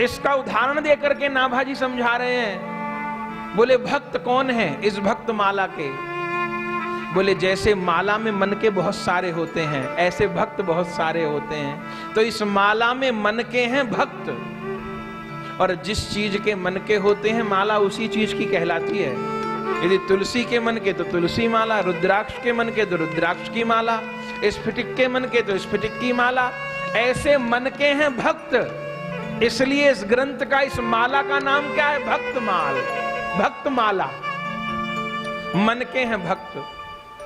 इसका उदाहरण देकर के नाभाजी समझा रहे हैं। बोले भक्त कौन है इस भक्त माला के? बोले जैसे माला में मन के बहुत सारे होते हैं, ऐसे भक्त बहुत सारे होते हैं। तो इस माला में मन के हैं भक्त, और जिस चीज के मन के होते हैं माला उसी चीज की कहलाती है। यदि तुलसी के मन के तो तुलसी माला, रुद्राक्ष के मन के तो रुद्राक्ष की माला, स्फटिक के मन के तो स्फटिक की माला। ऐसे मन के हैं भक्त, इसलिए इस ग्रंथ का, इस माला का नाम क्या है? भक्त माल, भक्त माला। मन के हैं भक्त।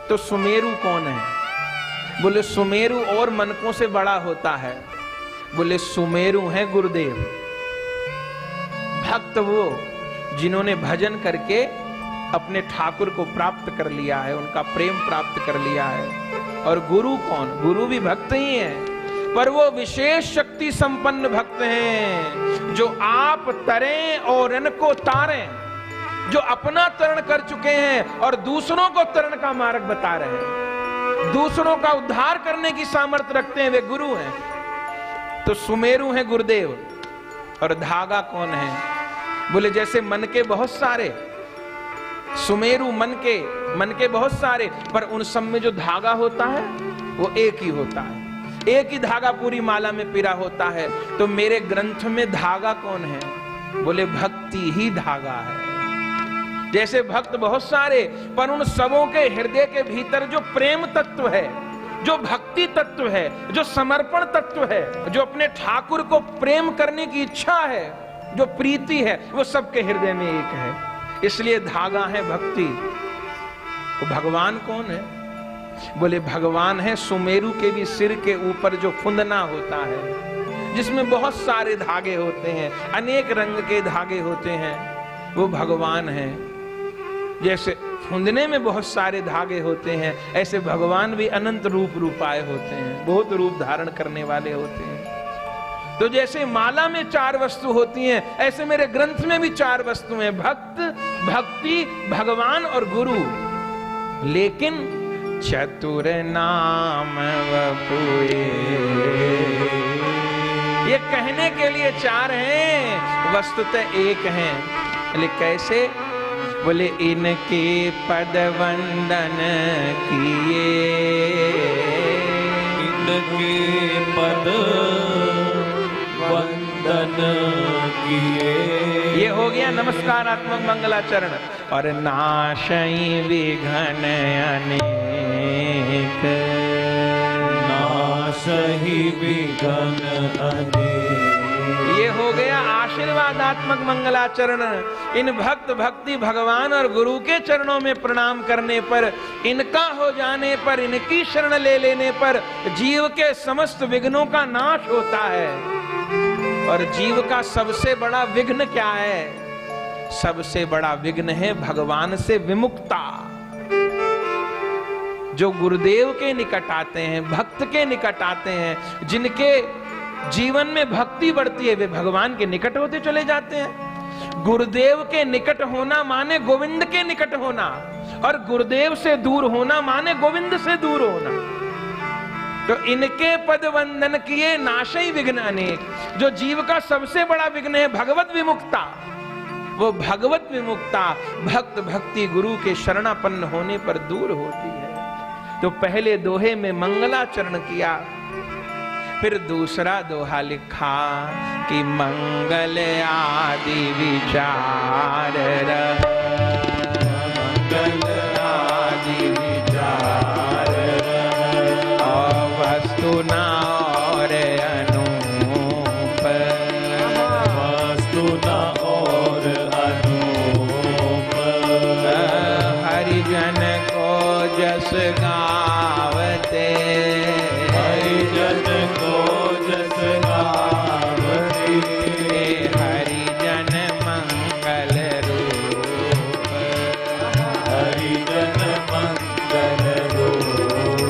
तो सुमेरु कौन है? बोले सुमेरु और मनकों से बड़ा होता है। बोले सुमेरु है गुरुदेव। भक्त वो जिन्होंने भजन करके अपने ठाकुर को प्राप्त कर लिया है, उनका प्रेम प्राप्त कर लिया है। और गुरु कौन? गुरु भी भक्त ही है, पर वो विशेष शक्ति संपन्न भक्त हैं जो आप तरें और इनको तारें, जो अपना तरण कर चुके हैं और दूसरों को तरण का मार्ग बता रहे हैं, दूसरों का उद्धार करने की सामर्थ्य रखते हैं, वे गुरु हैं। तो सुमेरु है गुरुदेव। और धागा कौन है? बोले जैसे मन के बहुत सारे, सुमेरु मन के बहुत सारे, पर उन सब में जो धागा होता है वो एक ही होता है, एक ही धागा पूरी माला में पिरा होता है। तो मेरे ग्रंथ में धागा कौन है? बोले भक्ति ही धागा है। जैसे भक्त बहुत सारे, पर उन सबों के हृदय के भीतर जो प्रेम तत्व है, जो भक्ति तत्व है, जो समर्पण तत्व है, जो अपने ठाकुर को प्रेम करने की इच्छा है, जो प्रीति है, वो सबके हृदय में एक है। इसलिए धागा है भक्ति। तो भगवान कौन है? बोले भगवान है सुमेरु के भी सिर के ऊपर जो फुंदना होता है, जिसमें बहुत सारे धागे होते हैं, अनेक रंग के धागे होते हैं, वो भगवान है। जैसे फुंदने में बहुत सारे धागे होते हैं, ऐसे भगवान भी अनंत रूप रूपाए होते हैं, बहुत रूप धारण करने वाले होते हैं। तो जैसे माला में 4 वस्तु होती हैं, ऐसे मेरे ग्रंथ में भी 4 वस्तुएं, भक्त, भक्ति, भगवान और गुरु। लेकिन चतुर नाम वपुए, ये कहने के लिए 4 हैं, वस्तुतः एक हैं। बोले कैसे? बोले इनके पद वंदन किए, इनके पद वंदन किए। ये हो गया नमस्कारात्मक मंगलाचरण। और नाशई विघ्न अनेक, नाशई विघ्न अनेक। ये हो गया आशीर्वादात्मक मंगलाचरण। इन भक्त, भक्ति, भगवान और गुरु के चरणों में प्रणाम करने पर, इनका हो जाने पर, इनकी शरण ले लेने पर जीव के समस्त विघ्नों का नाश होता है। और जीव का सबसे बड़ा विघ्न क्या है? सबसे बड़ा विघ्न है भगवान से विमुक्ता। जो गुरुदेव के निकट आते हैं, भक्त के निकट आते हैं, जिनके जीवन में भक्ति बढ़ती है, वे भगवान के निकट होते चले जाते हैं। गुरुदेव के निकट होना माने गोविंद के निकट होना, और गुरुदेव से दूर होना माने गोविंद से दूर होना। तो इनके पद वंदन किए नाशई विघ्न अनेक। जो जीव का सबसे बड़ा विघ्न है भगवत विमुक्ता, वो भगवत विमुक्ता भक्त, भक्ति, गुरु के शरणापन्न होने पर दूर होती है। तो पहले दोहे में मंगलाचरण किया, फिर दूसरा दोहा लिखा कि मंगल आदि विचार रह, मंगल आदि विचार रह, और वस्तु ना और अनूप, वस्तु न और अनूप। हरिजन को जस गावते, हरिजन को जस गावते, हरिजन मंगल रूप, हरिजन मंगल रूप।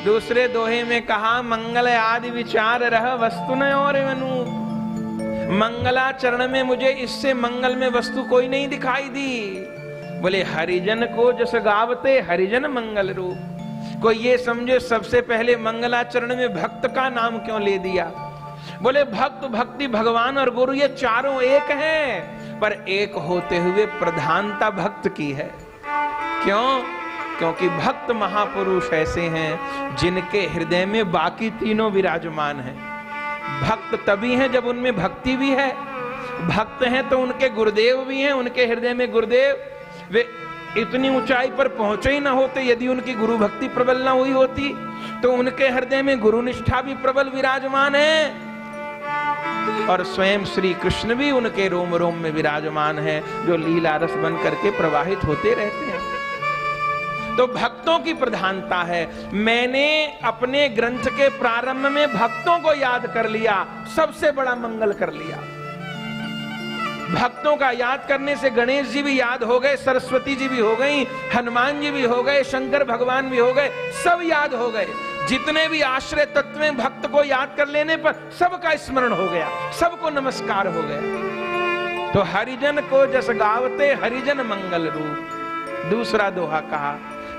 दूसरे दोहे में कहा मंगल आदि विचार रह, वस्तु न और अनूप। मंगलाचरण में मुझे इससे मंगल में वस्तु कोई नहीं दिखाई दी। बोले हरिजन को जस गावते, हरिजन मंगल रूप। कोई ये समझे सबसे पहले मंगलाचरण में भक्त का नाम क्यों ले दिया? बोले भक्त, भक्ति, भगवान और गुरु ये चारों एक हैं, पर एक होते हुए प्रधानता भक्त की है। क्यों? क्योंकि भक्त महापुरुष ऐसे हैं जिनके हृदय में बाकी तीनों विराजमान हैं। भक्त तभी हैं जब उनमें भक्ति भी है, भक्त हैं तो उनके गुरुदेव भी हैं, उनके हृदय में गुरुदेव। वे इतनी ऊंचाई पर पहुंचे ही ना होते यदि उनकी गुरु भक्ति प्रबल ना हुई होती, तो उनके हृदय में गुरु निष्ठा भी प्रबल विराजमान है, और स्वयं श्री कृष्ण भी उनके रोम रोम में विराजमान है, जो लीला रस बन करके प्रवाहित होते रहते हैं। तो भक्तों की प्रधानता है। मैंने अपने ग्रंथ के प्रारंभ में भक्तों को याद कर लिया, सबसे बड़ा मंगल कर लिया। भक्तों का याद करने से गणेश जी भी याद हो गए, सरस्वती जी भी हो गई, हनुमान जी भी हो गए, शंकर भगवान भी हो गए, सब याद हो गए। जितने भी आश्रय तत्व में भक्त को याद कर लेने पर सबका स्मरण हो गया, सबको नमस्कार हो गया। तो हरिजन को जस गावते हरिजन मंगल रूप। दूसरा दोहा कहा,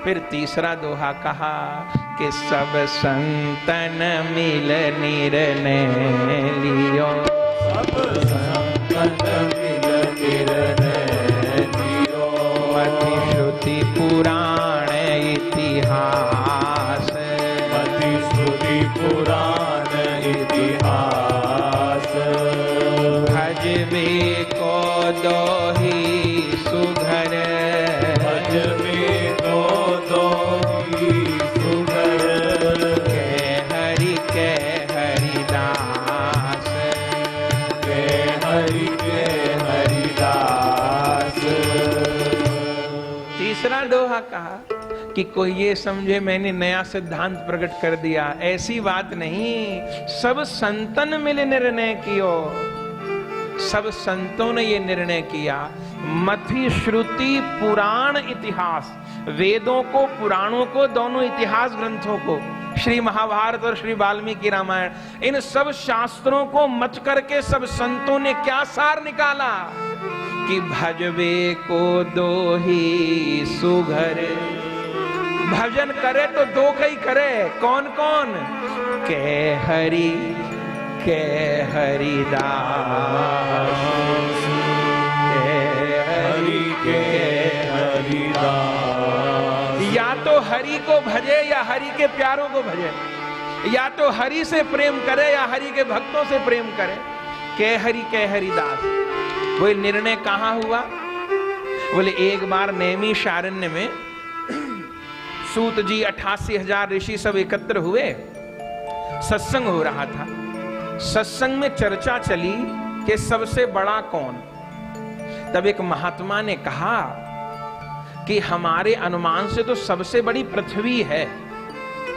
फिर तीसरा दोहा कहा कि सब संतन मिल निर्णय लियो, सब संतन मिल निर्णय लियो, मति श्रुति पुराण इतिहास, मति श्रुति पुराण इतिहास, भजबे को दोही सुघर, भजबे को दोही सुघर, कह हरिदास, हरि के हरिदास। तीसरा दोहा कहा कि कोई ये समझे मैंने नया सिद्धांत प्रकट कर दिया, ऐसी बात नहीं। सब संतन मिले निर्णय कियो, सब संतों ने ये निर्णय किया। मथि श्रुति पुराण इतिहास, वेदों को, पुराणों को, दोनों इतिहास ग्रंथों को, श्री महाभारत और श्री वाल्मीकि रामायण, इन सब शास्त्रों को मच करके सब संतों ने क्या सार निकाला कि भजबे को दोही सुघर। भजन करे तो दो कई करे, कौन कौन? के हरि के हरिदास, हरि के हरिदास। या तो हरि को भजे या हरि के प्यारों को भजे, या तो हरि से प्रेम करे या हरि के भक्तों से प्रेम करे। के हरिदास। वो निर्णय कहाँ हुआ? बोले एक बार नैमिषारण्य में सूत जी 88,000 ऋषि सब एकत्र हुए, सत्संग हो रहा था। सत्संग में चर्चा चली कि सबसे बड़ा कौन। तब एक महात्मा ने कहा कि हमारे अनुमान से तो सबसे बड़ी पृथ्वी है,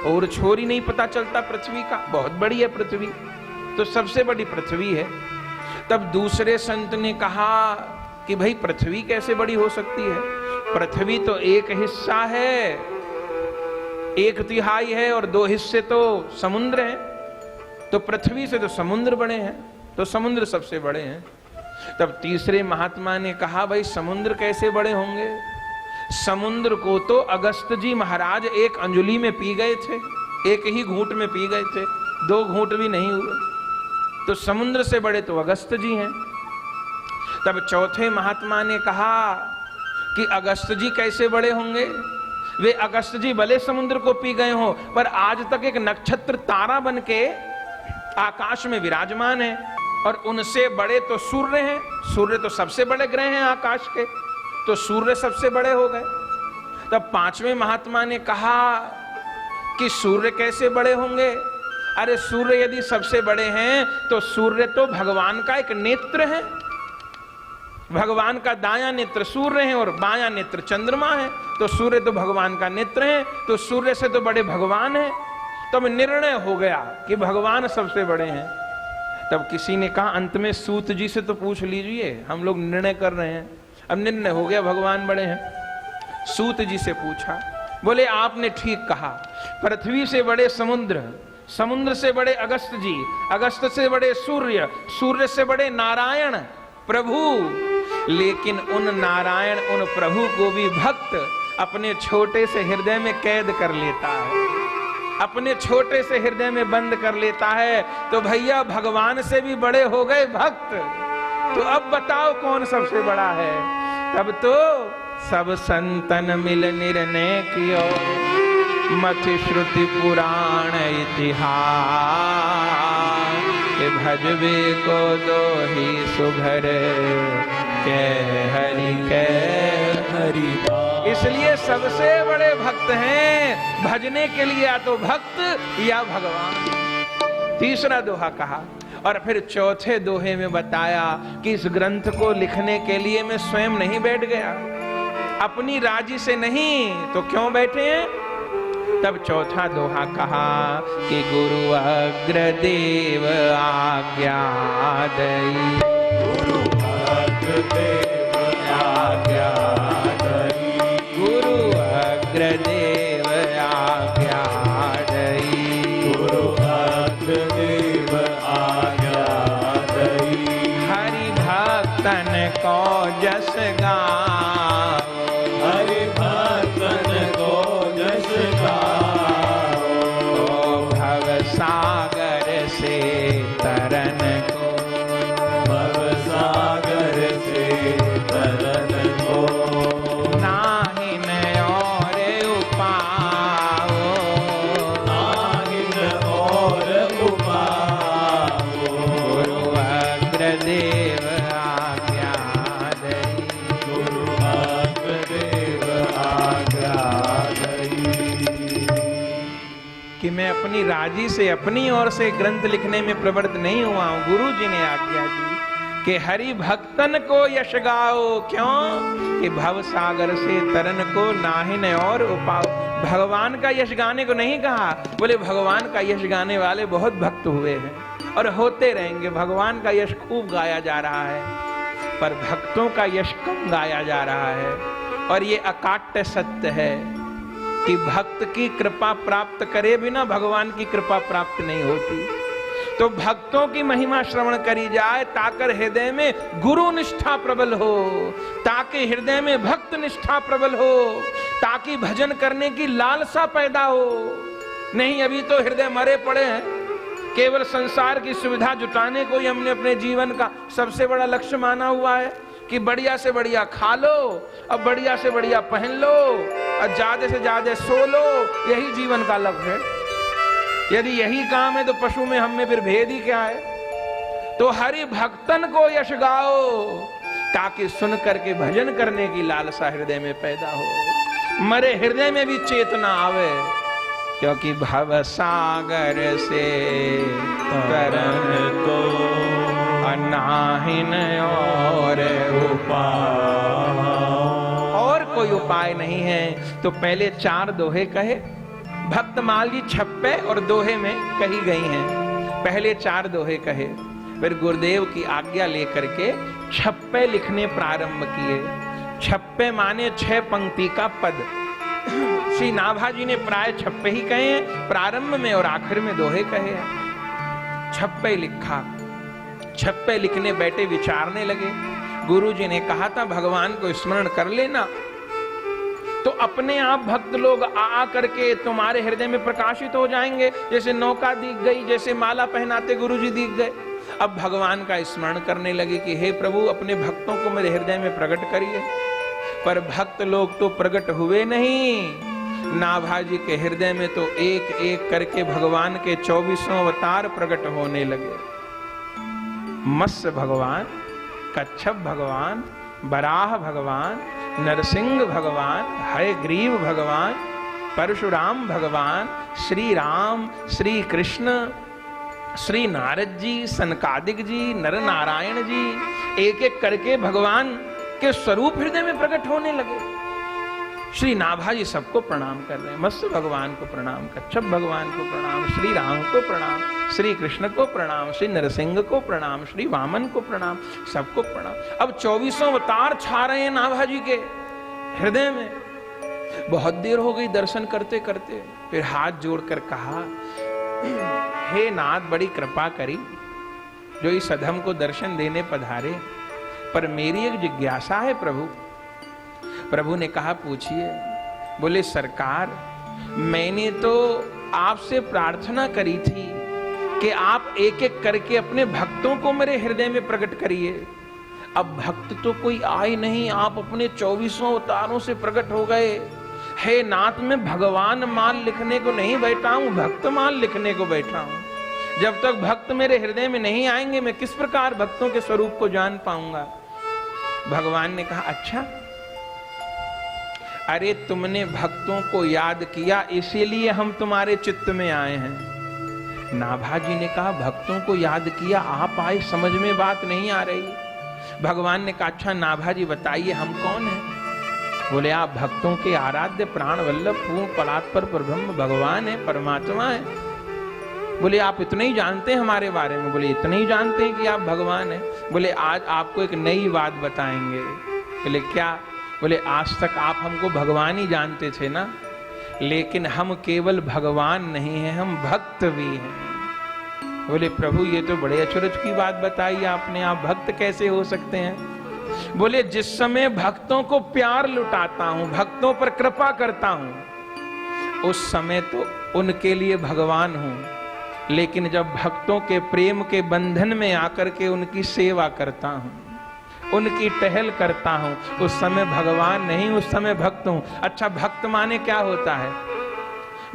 और छोरी नहीं पता चलता पृथ्वी का, बहुत बड़ी है पृथ्वी, तो सबसे बड़ी पृथ्वी है। तब दूसरे संत ने कहा कि भाई पृथ्वी कैसे बड़ी हो सकती है, पृथ्वी तो एक हिस्सा है, 1/3 है, और 2 हिस्से तो समुद्र हैं, तो पृथ्वी से तो समुद्र बड़े हैं, तो समुद्र सबसे बड़े हैं। तब तीसरे महात्मा ने कहा भाई समुद्र कैसे बड़े होंगे, समुद्र को तो अगस्त जी महाराज एक अंजुलि में पी गए थे, एक ही घूंट में पी गए थे, 2 घूंट भी नहीं हुए, तो समुद्र से बड़े तो अगस्त जी हैं। तब चौथे महात्मा ने कहा कि अगस्त जी कैसे बड़े होंगे, वे अगस्त जी भले समुद्र को पी गए हो, पर आज तक एक नक्षत्र तारा बनके आकाश में विराजमान है, और उनसे बड़े तो सूर्य हैं, सूर्य तो सबसे बड़े ग्रह हैं आकाश के, तो सूर्य सबसे बड़े हो गए। तब पांचवें महात्मा ने कहा कि सूर्य कैसे बड़े होंगे, अरे सूर्य यदि सबसे बड़े हैं तो सूर्य तो भगवान का एक नेत्र है, भगवान का दायां नेत्र सूर्य है और बायां नेत्र चंद्रमा है, तो सूर्य तो भगवान का नेत्र है, तो सूर्य से तो बड़े भगवान है। तब निर्णय हो गया कि भगवान सबसे बड़े हैं। तब किसी ने कहा अंत में सूत जी से तो पूछ लीजिए, हम लोग निर्णय कर रहे हैं। अब निर्णय हो गया भगवान बड़े हैं। सूत जी से पूछा, बोले आपने ठीक कहा, पृथ्वी से बड़े समुद्र, समुद्र से बड़े अगस्त जी, अगस्त से बड़े सूर्य, सूर्य से बड़े नारायण प्रभु, लेकिन उन नारायण उन प्रभु को भी भक्त अपने छोटे से हृदय में कैद कर लेता है। अपने छोटे से हृदय में बंद कर लेता है, तो भैया भगवान से भी बड़े हो गए भक्त। तो अब बताओ कौन सबसे बड़ा है? तब तो सब संतन मिल निर्णय कियो, मति श्रुति पुराण इतिहास, भजबे को दो ही सुघर, के हरि दास। इसलिए सबसे बड़े भक्त हैं भजने के लिए या तो भक्त या भगवान। तीसरा दोहा कहा और फिर चौथे दोहे में बताया कि इस ग्रंथ को लिखने के लिए मैं स्वयं नहीं बैठ गया, अपनी राजी से नहीं, तो क्यों बैठे हैं? तब चौथा दोहा कहा कि गुरु अग्रदेव आज्ञा दई, गुरु अग्रदेव आज्ञा दई, गुरु अग्रदेव आज्ञा दई, गुरु अग्रदेव आज्ञा दई। हरि भक्तन को जस गाओ, हरि भक्तन को जस गाओ, भव सागर से तरन को, भव सागर से तरन को, नाहिन और उपाओ, नाहिन और उपाओ, गुरु अग्रदेव आज्ञा दई, गुरु अग्रदेव आज्ञा दई। कि मैं अपनी राजी से अपनी ओर से ग्रंथ लिखने में प्रवृत्त नहीं हुआ हूं, गुरु जी ने आज्ञा दी कि हरि भक्तन को यश गाओ। क्यों? कि भव सागर से तरन को नाहिन और उपाओ। भगवान का यश गाने को नहीं कहा, बोले भगवान का यश गाने वाले बहुत भक्त हुए हैं और होते रहेंगे। भगवान का यश खूब गाया जा रहा है, पर भक्तों का यश कम गाया जा रहा है। और ये अकाट्य सत्य है कि भक्त की कृपा प्राप्त करे बिना भगवान की कृपा प्राप्त नहीं होती। तो भक्तों की महिमा श्रवण करी जाए ताकर हृदय में गुरु निष्ठा प्रबल हो, ताकि हृदय में भक्त निष्ठा प्रबल हो, ताकि भजन करने की लालसा पैदा हो। नहीं, अभी तो हृदय मरे पड़े हैं, केवल संसार की सुविधा जुटाने को ही हमने अपने जीवन का सबसे बड़ा लक्ष्य माना हुआ है कि बढ़िया से बढ़िया खा लो, अब बढ़िया से बढ़िया पहन लो और ज्यादा से ज्यादा सो लो, यही जीवन का लक्ष्य है। यदि यही काम है तो पशु में हम में फिर भेद ही क्या है? तो हरि भक्तन को यश गाओ, ताकि सुन करके भजन करने की लालसा हृदय में पैदा हो, मरे हृदय में भी चेतना आवे। क्योंकि भव सागर से तरन को नाहिन और उपाय, और कोई उपाय नहीं है। तो पहले 4 दोहे कहे, भक्तमाल जी छप्पे और दोहे में कही गई हैं। पहले 4 दोहे कहे, फिर गुरुदेव की आज्ञा लेकर के छप्पे लिखने प्रारंभ किए। छप्पे माने 6 पंक्ति का पद। श्री नाभाजी ने प्राय छप्पे ही कहे हैं प्रारंभ में और आखिर में दोहे कहे हैं। छप्पे लिखा, छप्पे लिखने बैठे, विचारने लगे। गुरु जी ने कहा था भगवान को स्मरण कर लेना, तो अपने आप भक्त लोग आ करके तुम्हारे हृदय में प्रकाशित हो जाएंगे। जैसे नौका दिख गई, जैसे माला पहनाते गुरु जी दिख गए। अब भगवान का स्मरण करने लगे कि हे प्रभु, अपने भक्तों को मेरे हृदय में प्रकट करिए। पर भक्त लोग तो प्रकट हुए नहीं। नाभाजी के हृदय में तो एक एक करके भगवान के 24 अवतार प्रकट होने लगे। मत्स्य भगवान, कच्छप भगवान, बराह भगवान, नरसिंह भगवान, हयग्रीव भगवान, परशुराम भगवान, श्री राम, श्री कृष्ण, श्री नारद जी, सनकादिक जी, नर नारायण जी, एक एक करके भगवान के स्वरूप हृदय में प्रकट होने लगे। श्री नाभाजी सबको प्रणाम कर रहे हैं। मत्स्य भगवान को प्रणाम, कच्छप भगवान को प्रणाम, श्री राम को प्रणाम, श्री कृष्ण को प्रणाम, श्री नरसिंह को प्रणाम, श्री वामन को प्रणाम, सबको प्रणाम। अब 24 अवतार छा रहे हैं नाभाजी के हृदय में। बहुत देर हो गई दर्शन करते करते, फिर हाथ जोड़कर कहा, हे नाथ, बड़ी कृपा करी जो इस अधम को दर्शन देने पधारे, पर मेरी एक जिज्ञासा है प्रभु। प्रभु ने कहा पूछिए। बोले सरकार, मैंने तो आपसे प्रार्थना करी थी कि आप एक एक करके अपने भक्तों को मेरे हृदय में प्रकट करिए। अब भक्त तो कोई आए नहीं, आप अपने 24 अवतारों से प्रकट हो गए। हे नाथ, मैं भगवान माल लिखने को नहीं बैठा हूं, भक्त माल लिखने को बैठा हूं। जब तक भक्त मेरे हृदय में नहीं आएंगे मैं किस प्रकार भक्तों के स्वरूप को जान पाऊंगा। भगवान ने कहा, अच्छा, अरे तुमने भक्तों को याद किया इसीलिए हम तुम्हारे चित्त में आए हैं। नाभा जी ने कहा, भक्तों को याद किया, आप आए, समझ में बात नहीं आ रही। भगवान ने कहा, अच्छा नाभा जी बताइए हम कौन हैं? बोले, आप भक्तों के आराध्य प्राण वल्लभ पूर्ण परात्पर परब्रह्म भगवान है, परमात्मा है। बोले, आप इतना ही जानते हैं हमारे बारे में? बोले, इतना ही जानते हैं कि आप भगवान हैं। बोले, आज आपको एक नई बात बताएंगे। बोले, क्या? बोले, आज तक आप हमको भगवान ही जानते थे ना, लेकिन हम केवल भगवान नहीं हैं, हम भक्त भी हैं। बोले, प्रभु ये तो बड़े अचरज की बात बताई आपने, आप भक्त कैसे हो सकते हैं? बोले, जिस समय भक्तों को प्यार लुटाता हूं, भक्तों पर कृपा करता हूं, उस समय तो उनके लिए भगवान हूं, लेकिन जब भक्तों के प्रेम के बंधन में आकर के उनकी सेवा करता हूं, उनकी टहल करता हूं, उस समय भगवान नहीं, उस समय भक्त हूं। अच्छा, भक्त माने क्या होता है?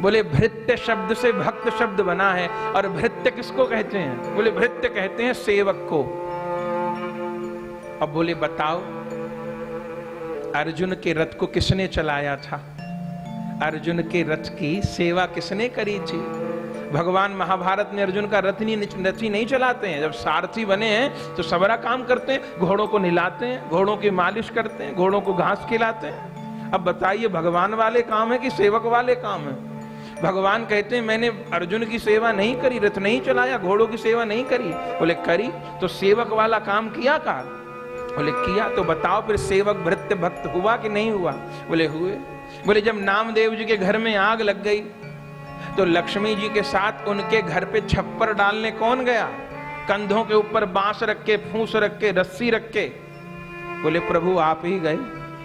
बोले, भृत्य शब्द से भक्त शब्द बना है। और भृत्य किसको कहते हैं? बोले, भृत्य कहते हैं सेवक को। अब बोले, बताओ, अर्जुन के रथ को किसने चलाया था? अर्जुन के रथ की सेवा किसने करी थी? भगवान महाभारत में अर्जुन का रथ नहीं चलाते हैं। जब सारथी बने हैं तो सबरा काम करते हैं, घोड़ों को नहलाते हैं, घोड़ों की मालिश करते हैं, घोड़ों को घास खिलाते हैं। अब बताइए, भगवान वाले काम है कि सेवक वाले काम है? भगवान कहते हैं, मैंने अर्जुन की सेवा नहीं करी, रथ नहीं चलाया, घोड़ों की सेवा नहीं करी। बोले, करी तो सेवक वाला काम किया का? बोले, किया। तो बताओ फिर सेवक भृत्य भक्त हुआ कि नहीं हुआ? बोले, हुए। बोले, जब नामदेव जी के घर में आग लग गई तो लक्ष्मी जी के साथ उनके घर पे छप्पर डालने कौन गया? कंधों के ऊपर बांस रख के, फूस रख के, रस्सी रख के। बोले, प्रभु आप ही गए।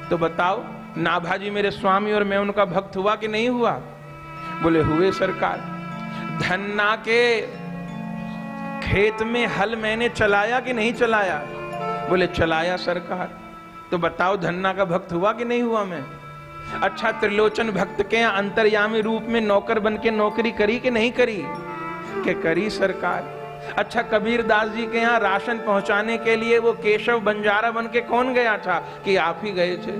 तो बताओ, नाभा जी मेरे स्वामी और मैं उनका भक्त हुआ कि नहीं हुआ? बोले, हुए सरकार। धन्ना के खेत में हल मैंने चलाया कि नहीं चलाया? बोले, चलाया सरकार। तो बताओ, धन्ना का भक्त हुआ कि नहीं हुआ मैं? अच्छा, त्रिलोचन भक्त के यहाँ अंतर्यामी रूप में नौकर बन के नौकरी करी कि नहीं करी? के करी सरकार। अच्छा, कबीर दास जी के यहाँ राशन पहुंचाने के लिए वो केशव बंजारा बन के कौन गया था? कि आप ही गए थे।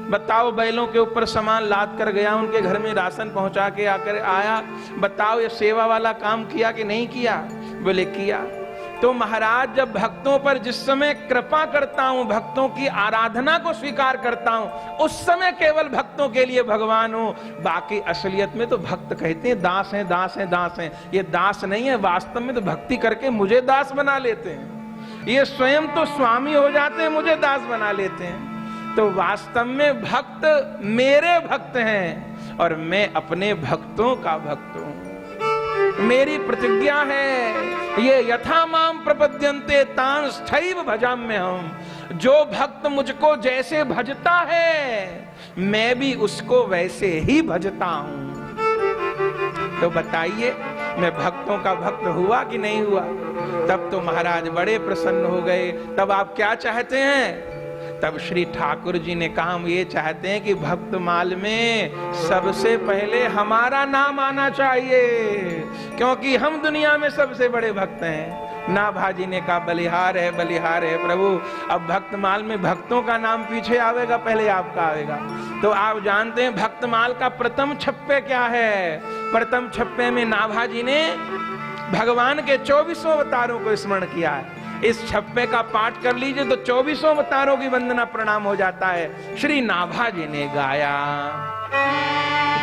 बताओ, बैलों के ऊपर सामान लाद कर गया, उनके घर में राशन पहुंचा के आकर आया। बताओ, ये सेवा वाला काम किया कि नहीं किया? बोले, किया। तो महाराज, जब भक्तों पर जिस समय कृपा करता हूं, भक्तों की आराधना को स्वीकार करता हूं, उस समय केवल भक्तों के लिए भगवान हूं। बाकी असलियत में तो भक्त कहते हैं दास हैं, दास हैं, दास हैं। ये दास नहीं है, वास्तव में तो भक्ति करके मुझे दास बना लेते हैं। ये स्वयं तो स्वामी हो जाते हैं, मुझे दास बना लेते हैं। तो वास्तव में भक्त मेरे भक्त हैं और मैं अपने भक्तों का भक्त हूं। मेरी प्रतिज्ञा है, ये यथा माम प्रपद्यन्ते तां स्थैव भजाम्यहम्। जो भक्त मुझको जैसे भजता है, मैं भी उसको वैसे ही भजता हूं। तो बताइए, मैं भक्तों का भक्त हुआ कि नहीं हुआ? तब तो महाराज बड़े प्रसन्न हो गए। तब आप क्या चाहते हैं? तब श्री ठाकुर जी ने कहा, हम ये चाहते हैं कि भक्त माल में सबसे पहले हमारा नाम आना चाहिए, क्योंकि हम दुनिया में सबसे बड़े भक्त हैं। नाभा जी ने कहा, बलिहार है, बलिहार है प्रभु। अब भक्त माल में भक्तों का नाम पीछे आवेगा, पहले आपका आवेगा। तो आप जानते हैं भक्त माल का प्रथम छप्पे क्या है? प्रथम छप्पे में नाभा जी ने भगवान के 24 अवतारों को स्मरण किया है। इस छप्पे का पाठ कर लीजिए तो 24 अवतारों की वंदना प्रणाम हो जाता है। श्री नाभा जी ने गाया,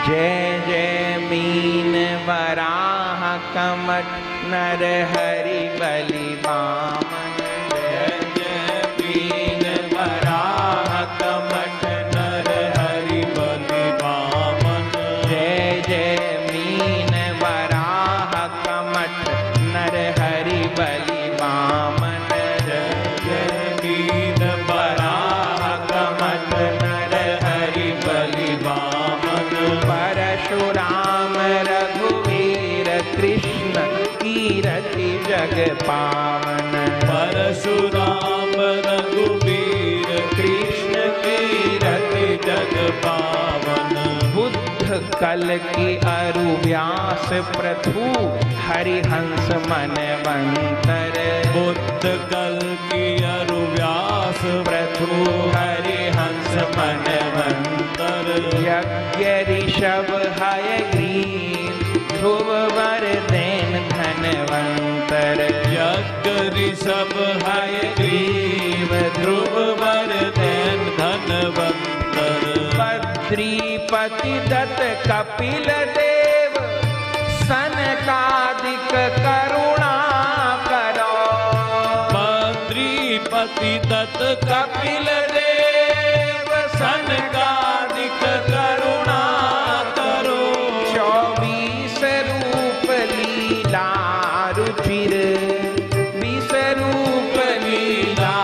जय जय मीन वराह कमट नर हरि बलि वामन। जय जय मीन वराह कमट नर हरि बलि वामन। जय जय मीन वराह कमट नर हरि बलि वामन। परशुराम रघुवीर परशुराम रघुवीर कृष्ण कीरति जग पावन। बुद्ध कल की अरु व्यास प्रथु हरिहंस मनवंतर। बुद्ध कल की अरु व्यास प्रथु हरिहंस मनवंतर। यज्ञ ऋषभ हयग्रीव ध्रुव वरदेन धनवंतर। यज्ञ ऋषभ हयग्रीव ध्रुव वरदेन धनवंतर। बद्रीपति दत्त कपिल देव सनकादिक करुणा करो। बद्रीपति दत्त कपिल देव सनकादिक करुणा करो। 24 रूप लीला रुचिर 20 रूप लीला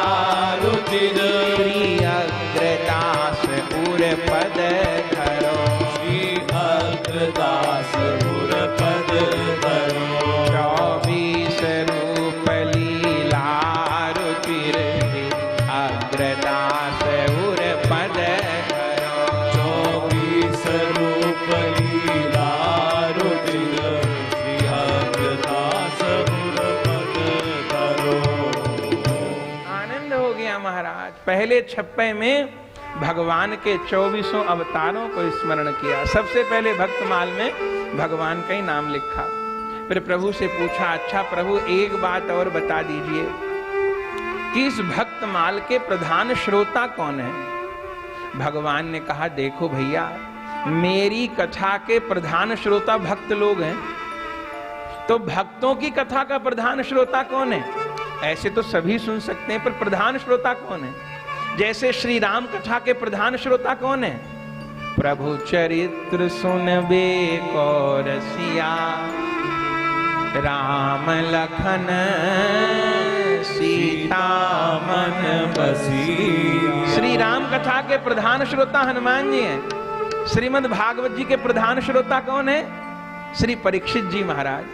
रुचिर। श्री अग्रदास उर पद धरो। श्री अग्रदास उर पद धरो। 24 रूप लीला रुचिर अग्रदास उर पद धरो। 24 रूप लीला रुचिर श्री अग्रदास उर पद धरो। आनंद हो गया महाराज। पहले छप्पे में भगवान के 24 अवतारों को स्मरण किया। सबसे पहले भक्तमाल में भगवान का ही नाम लिखा। फिर प्रभु से पूछा, अच्छा प्रभु एक बात और बता दीजिए कि इस भक्तमाल के प्रधान श्रोता कौन है? भगवान ने कहा, देखो भैया, मेरी कथा के प्रधान श्रोता भक्त लोग हैं, तो भक्तों की कथा का प्रधान श्रोता कौन है? ऐसे तो सभी सुन सकते हैं, पर प्रधान श्रोता कौन है? जैसे श्री राम कथा के प्रधान श्रोता कौन है? प्रभु चरित्र सुनबे को रसिया, राम लखन सीता मन बसी। श्री राम कथा के प्रधान श्रोता हनुमान जी हैं। श्रीमद् भागवत जी के प्रधान श्रोता कौन है? श्री परीक्षित जी महाराज।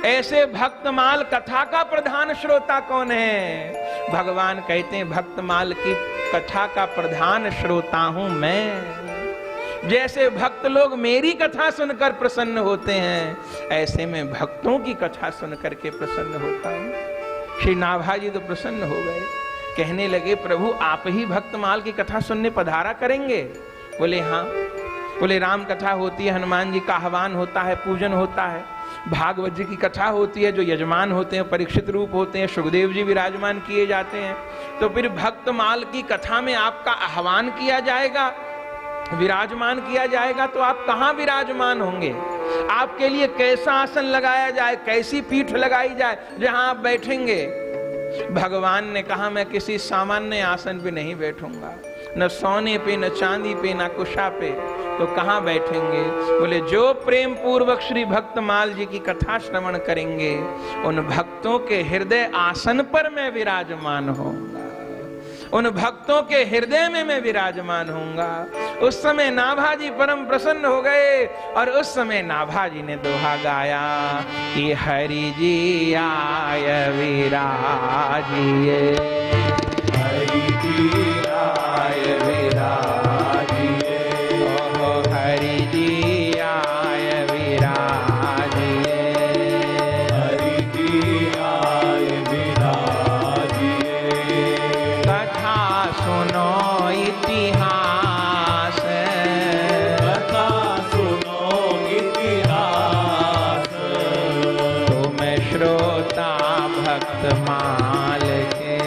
ऐसे भक्तमाल कथा का प्रधान श्रोता कौन है? भगवान कहते हैं, भक्तमाल की कथा का प्रधान श्रोता हूं मैं। जैसे भक्त लोग मेरी कथा सुनकर प्रसन्न होते हैं, ऐसे में भक्तों की कथा सुनकर के प्रसन्न होता हूं। श्री नाभा जी तो प्रसन्न हो गए, कहने लगे, प्रभु आप ही भक्तमाल की कथा सुनने पधारा करेंगे? बोले हाँ। बोले राम कथा होती है, हनुमान जी का आह्वान होता है, पूजन होता है, भागवत जी की कथा होती है, जो यजमान होते हैं परीक्षित रूप होते हैं, सुखदेव जी विराजमान किए जाते हैं, तो फिर भक्तमाल की कथा में आपका आह्वान किया जाएगा, विराजमान किया जाएगा, तो आप कहाँ विराजमान होंगे? आपके लिए कैसा आसन लगाया जाए, कैसी पीठ लगाई जाए जहां आप बैठेंगे? भगवान ने कहा, मैं किसी सामान्य आसन पे नहीं बैठूंगा, न सोने पे, न चांदी पे, न कुशा पे, तो कहाँ बैठेंगे? बोले जो प्रेम पूर्वक श्री भक्तमाल जी की कथा श्रवण करेंगे, उन भक्तों के हृदय आसन पर मैं विराजमान होऊंगा, उन भक्तों के हृदय में मैं विराजमान होऊंगा। उस समय नाभा जी परम प्रसन्न हो गए, और उस समय नाभा जी ने दोहा गाया कि हरि जी आय विराजिए, हरि जी आय विराजिए, हरि जी आय विराजिए, हरि जी आय विराजिए। कथा सुनो इतिहास, कथा सुनो इतिहास, तुम श्रोता भक्तमाल के,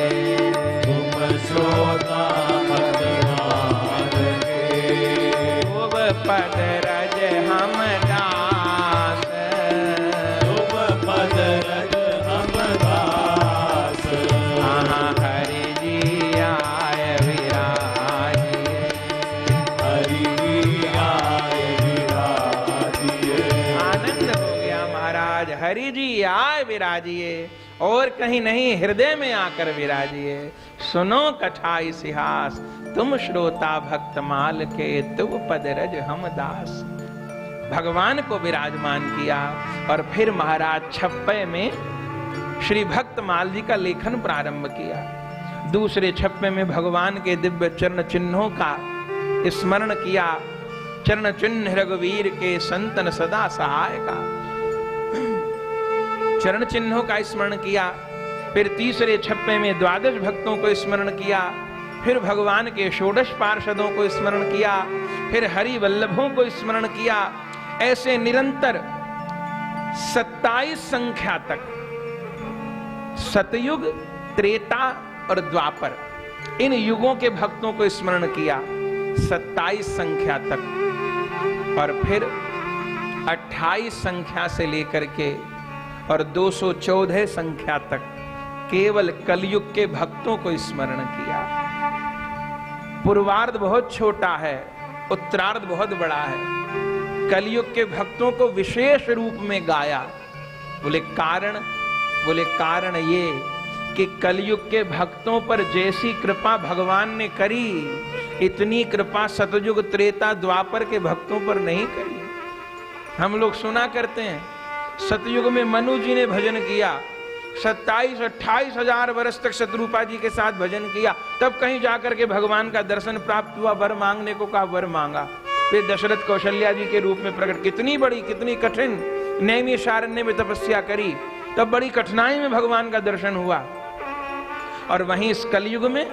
तुम श्रोता भक्तमाल के। खूब पद रज हम दास, तुम पद रज हम दास, हाँ हरि जी आय विराजिए, हरि जी आय विराजिए। आनंद हो गया महाराज। हरि जी आय विराजिए, और कहीं नहीं, हृदय में आकर विराजिए। सुनो कथा इतिहास, तुम श्रोता भक्तमाल के, तुम पद रज हम दास। भगवान को विराजमान किया, और फिर महाराज छप्पे में श्री भक्तमाल जी का लेखन प्रारंभ किया। दूसरे छप्पे में भगवान के दिव्य चरण चिन्हों का स्मरण किया। चरण चिन्ह रघुवीर के संतन सदा सहाय का, चरण चिन्हों का स्मरण किया। फिर तीसरे छप्पे में 12 भक्तों को स्मरण किया। फिर भगवान के षोडश पार्षदों को स्मरण किया। फिर हरि वल्लभों को स्मरण किया। ऐसे निरंतर 27 संख्या तक सतयुग, त्रेता और द्वापर, इन युगों के भक्तों को स्मरण किया 27 संख्या तक। और फिर 28 संख्या से लेकर के और 214 संख्या तक केवल कलयुग के भक्तों को स्मरण किया। पूर्वार्ध बहुत छोटा है, उत्तरार्ध बहुत बड़ा है। कलयुग के भक्तों को विशेष रूप में गाया। बोले कारण ये कि कलयुग के भक्तों पर जैसी कृपा भगवान ने करी, इतनी कृपा सतयुग, त्रेता, द्वापर के भक्तों पर नहीं करी। हम लोग सुना करते हैं सतयुग में मनु जी ने भजन किया, 27-28 हजार वर्ष तक शत्रुपा जी के साथ भजन किया, तब कहीं जाकर के भगवान का दर्शन प्राप्त हुआ। वर मांगने को कहा, वर मांगा। फिर दशरथ कौशल्या जी के रूप में प्रकट, कितनी बड़ी कितनी कठिन नैमिषारण्य में तपस्या करी, तब बड़ी कठिनाई में भगवान का दर्शन हुआ। और वहीं इस कलयुग में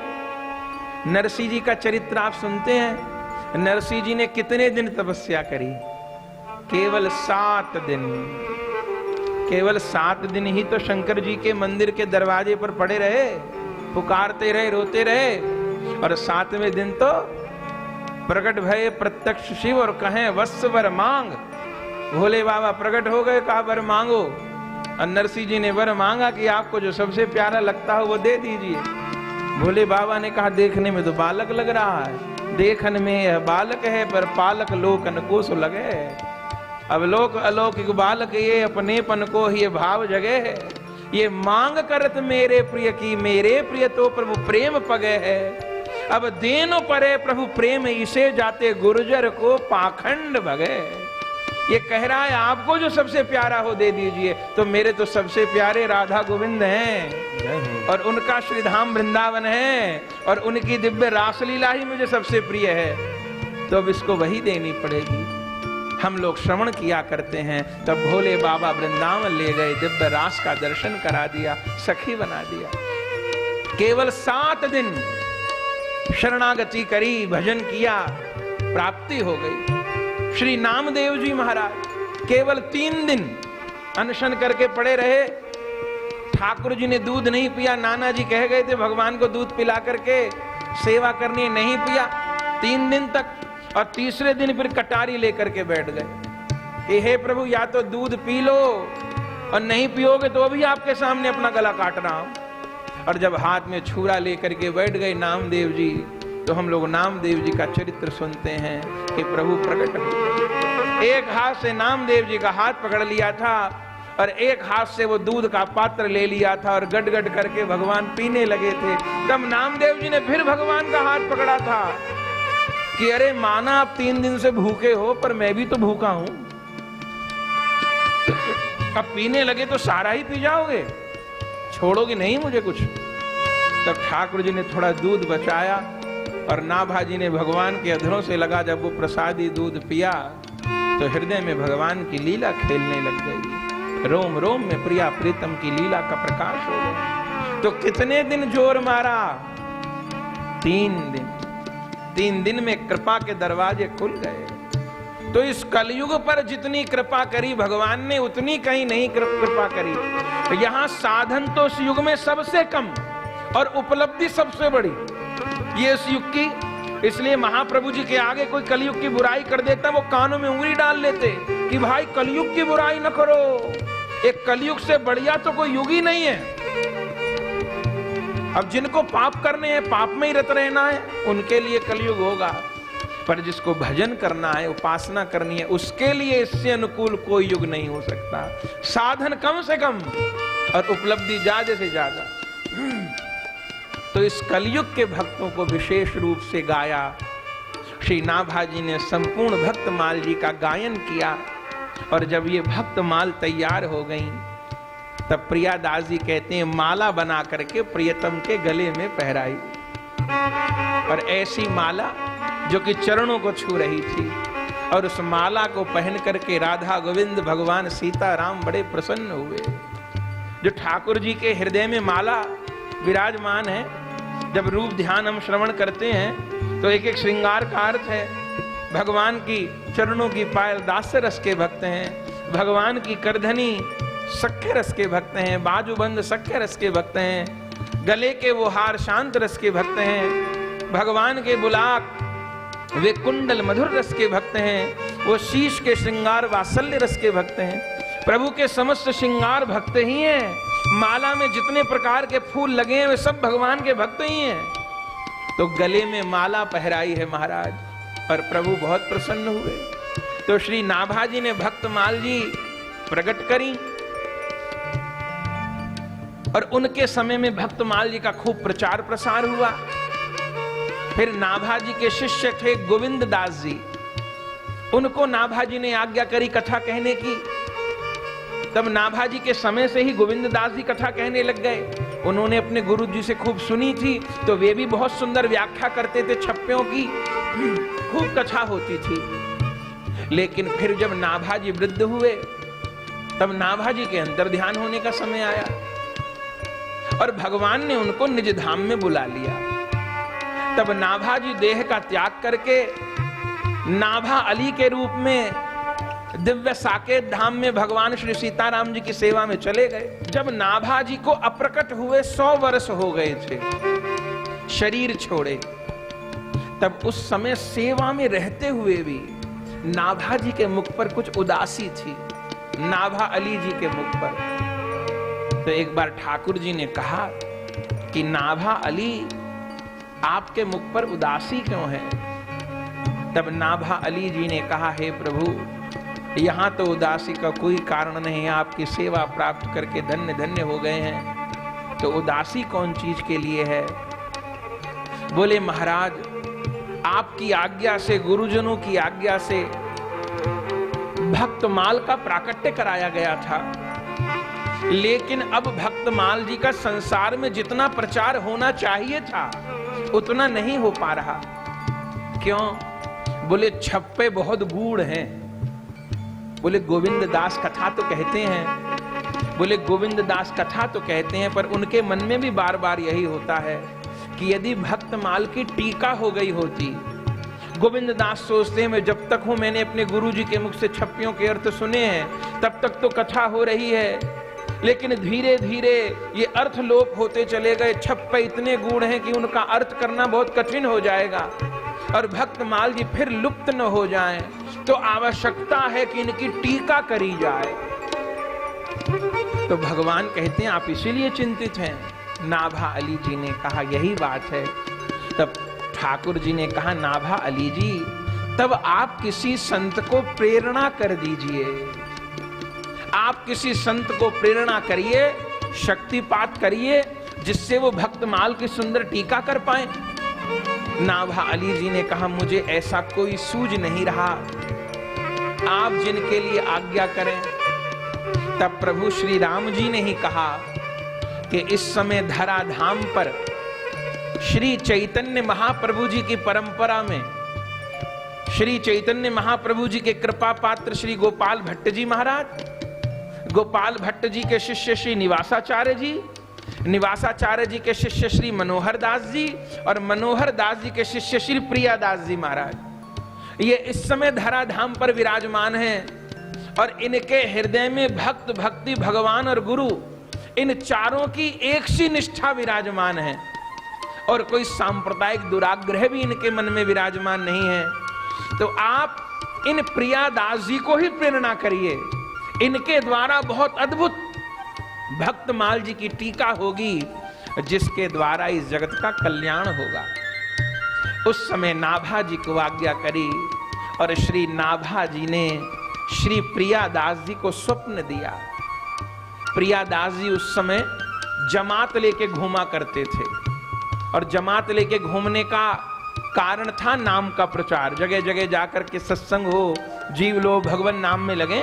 नरसिंह जी का चरित्र आप सुनते हैं। नरसिंह जी ने कितने दिन तपस्या करी? केवल 7 दिन। केवल 7 दिन ही तो शंकर जी के मंदिर के दरवाजे पर पड़े रहे, पुकारते रहे, रोते रहे। और 7वें दिन तो प्रकट भये प्रत्यक्ष शिव और कहें वत्स वर मांग। भोले बाबा प्रकट हो गए, कहा वर मांगो। और नरसिंह जी ने वर मांगा कि आपको जो सबसे प्यारा लगता हो वो दे दीजिए। भोले बाबा ने कहा देखने में तो बालक लग रहा है, देखन में यह बालक है पर पालक लोकन को सो लगे। अब लोक अलौकिक बालक ये अपनेपन को ये भाव जगे है। ये मांग करत मेरे प्रिय की, मेरे प्रिय तो प्रभु प्रेम पगे है। अब देनो परे प्रभु प्रेम इसे जाते, गुर्जर को पाखंड भगे। ये कह रहा है आपको जो सबसे प्यारा हो दे दीजिए। तो मेरे तो सबसे प्यारे राधा गोविंद हैं और उनका श्रीधाम वृंदावन है और उनकी दिव्य रासलीला ही मुझे सबसे प्रिय है। तो अब इसको वही देनी पड़ेगी। हम लोग श्रवण किया करते हैं, तब भोले बाबा वृंदावन ले गए, दिव्य रास का दर्शन करा दिया, सखी बना दिया। केवल 7 दिन शरणागति करी, भजन किया, प्राप्ति हो गई। श्री नामदेव जी महाराज केवल 3 दिन अनशन करके पड़े रहे। ठाकुर जी ने दूध नहीं पिया। नाना जी कह गए थे भगवान को दूध पिला करके सेवा करनी, नहीं पिया 3 दिन तक। और तीसरे दिन फिर कटारी लेकर के बैठ गए कि हे प्रभु या तो दूध पी लो और नहीं पियोगे तो भी आपके सामने अपना गला काट रहा हूं। और जब हाथ में छुरा लेकर के बैठ गए नामदेव जी, तो हम लोग नामदेव जी का चरित्र सुनते हैं कि प्रभु प्रकट हुए। एक हाथ से नामदेव जी का हाथ पकड़ लिया था और एक हाथ से वो दूध का पात्र ले लिया था और गट गट करके भगवान पीने लगे थे। तब नामदेव जी ने फिर भगवान का हाथ पकड़ा था कि अरे माना आप 3 दिन से भूखे हो, पर मैं भी तो भूखा हूं। अब पीने लगे तो सारा ही पी जाओगे, छोड़ोगे नहीं मुझे कुछ। तब ठाकुर जी ने थोड़ा दूध बचाया और नाभा जी ने भगवान के अधरों से लगा। जब वो प्रसादी दूध पिया तो हृदय में भगवान की लीला खेलने लग गई। रोम रोम में प्रिया प्रीतम की लीला का प्रकाश हो गया। तो कितने दिन जोर मारा? 3 दिन। 3 दिन में कृपा के दरवाजे खुल गए। तो इस कलयुग पर जितनी कृपा करी भगवान ने, उतनी कहीं नहीं कृपा करी। तो यहां साधन तो इस युग में सबसे कम और उपलब्धि सबसे बड़ी ये इस युग की। इसलिए महाप्रभु जी के आगे कोई कलयुग की बुराई कर देता, वो कानों में उंगली डाल लेते कि भाई कलयुग की बुराई न करो। एक कलयुग से बढ़िया तो कोई युग ही नहीं है। अब जिनको पाप करने हैं, पाप में ही रत रहना है, उनके लिए कलयुग होगा। पर जिसको भजन करना है, उपासना करनी है, उसके लिए इससे अनुकूल कोई युग नहीं हो सकता। साधन कम से कम और उपलब्धि ज्यादा से ज्यादा। तो इस कलयुग के भक्तों को विशेष रूप से गाया। श्री नाभा जी ने संपूर्ण भक्तमाल जी का गायन किया। और जब ये भक्तमाल तैयार हो गई तब प्रियादास जी कहते हैं माला बना करके प्रियतम के गले में पहराई, और ऐसी माला जो कि चरणों को छू रही थी, और उस माला को पहन करके राधा गोविंद भगवान सीताराम बड़े प्रसन्न हुए। जो ठाकुर जी के हृदय में माला विराजमान है, जब रूप ध्यान हम श्रवण करते हैं तो एक एक श्रृंगार का अर्थ है। भगवान की चरणों की पायल दास्य रस के भक्त हैं, भगवान की करधनी सख्य रस के भक्त हैं, बाजूबंद सख्य रस के भक्त हैं, गले के वो हार शांत रस के भक्त हैं, भगवान के बुलाक वे कुंडल मधुर रस के भक्त हैं, वो शीश के श्रृंगार वात्सल्य रस के भक्त हैं। प्रभु के समस्त श्रृंगार भक्त ही हैं। माला में जितने प्रकार के फूल लगे हैं वे सब भगवान के भक्त ही हैं। तो गले में माला पहराई है महाराज, और प्रभु बहुत प्रसन्न हुए। तो श्री नाभा जी ने भक्तमाल जी प्रकट करी, और उनके समय में भक्तमाल जी का खूब प्रचार प्रसार हुआ। फिर नाभा जी के शिष्य थे गोविंद दास जी, उनको नाभा जी ने आज्ञा करी कथा कहने की। तब नाभा जी के समय से ही गोविंद दास जी कथा कहने लग गए। उन्होंने अपने गुरु जी से खूब सुनी थी, तो वे भी बहुत सुंदर व्याख्या करते थे छप्पियों की, खूब कथा होती थी। लेकिन फिर जब नाभा जी वृद्ध हुए, तब नाभा जी के अंतर ध्यान होने का समय आया, और भगवान ने उनको निज धाम में बुला लिया। तब नाभा जी देह का त्याग करके नाभा अली के रूप में दिव्य साकेत धाम में भगवान श्री सीताराम जी की सेवा में चले गए। जब नाभा जी को अप्रकट हुए 100 वर्ष हो गए थे, शरीर छोड़े, तब उस समय सेवा में रहते हुए भी नाभा जी के मुख पर कुछ उदासी थी, नाभा अली जी के मुख पर। तो एक बार ठाकुर जी ने कहा कि नाभा अली आपके मुख पर उदासी क्यों है? तब नाभा अली जी ने कहा, हे प्रभु, यहां तो उदासी का कोई कारण नहीं है, आपकी सेवा प्राप्त करके धन्य धन्य हो गए हैं, तो उदासी कौन चीज के लिए है? बोले महाराज, आपकी आज्ञा से, गुरुजनों की आज्ञा से भक्तमाल का प्राकट्य कराया गया था, लेकिन अब भक्तमाल जी का संसार में जितना प्रचार होना चाहिए था उतना नहीं हो पा रहा। क्यों? बोले छप्पे बहुत गूढ़ हैं। बोले गोविंद दास कथा तो कहते हैं, बोले गोविंद दास कथा तो कहते हैं, पर उनके मन में भी बार बार यही होता है कि यदि भक्तमाल की टीका हो गई होती। गोविंद दास सोचते हैं मैं जब तक हूं, मैंने अपने गुरु जी के मुख से छप्पियों के अर्थ सुने हैं, तब तक तो कथा हो रही है, लेकिन धीरे धीरे ये अर्थ लोप होते चले गए। छप्पे इतने गूढ़ हैं कि उनका अर्थ करना बहुत कठिन हो जाएगा, और भक्तमाल जी फिर लुप्त न हो जाएं, तो आवश्यकता है कि इनकी टीका करी जाए। तो भगवान कहते हैं आप इसीलिए चिंतित हैं। नाभा अली जी ने कहा यही बात है। तब ठाकुर जी ने कहा, नाभा अली जी, तब आप किसी संत को प्रेरणा कर दीजिए, आप किसी संत को प्रेरणा करिए, शक्तिपात करिए, जिससे वो भक्तमाल की सुंदर टीका कर पाए। नाभा अली जी ने कहा, मुझे ऐसा कोई सूझ नहीं रहा, आप जिनके लिए आज्ञा करें। तब प्रभु श्री राम जी ने ही कहा कि इस समय धराधाम पर श्री चैतन्य महाप्रभु जी की परंपरा में, श्री चैतन्य महाप्रभु जी के कृपा पात्र श्री गोपाल भट्ट जी महाराज, गोपाल भट्ट जी के शिष्य श्री निवासाचार्य जी, निवासाचार्य जी के शिष्य श्री मनोहर दास जी, और मनोहर दास जी के शिष्य श्री प्रियादास जी महाराज, ये इस समय धराधाम पर विराजमान हैं। और इनके हृदय में भक्त, भक्ति, भगवान और गुरु, इन चारों की एक सी निष्ठा विराजमान है, और कोई सांप्रदायिक दुराग्रह भी इनके मन में विराजमान नहीं है। तो आप इन प्रियादास जी को ही प्रेरणा करिए, इनके द्वारा बहुत अद्भुत भक्तमाल जी की टीका होगी, जिसके द्वारा इस जगत का कल्याण होगा। उस समय नाभा जी को आज्ञा करी, और श्री नाभा जी ने श्री प्रियादास जी को स्वप्न दिया। प्रियादास जी उस समय जमात लेके घूमा करते थे, और जमात लेके घूमने का कारण था नाम का प्रचार, जगह जगह जाकर के सत्संग हो, जीव लोग भगवान नाम में लगे,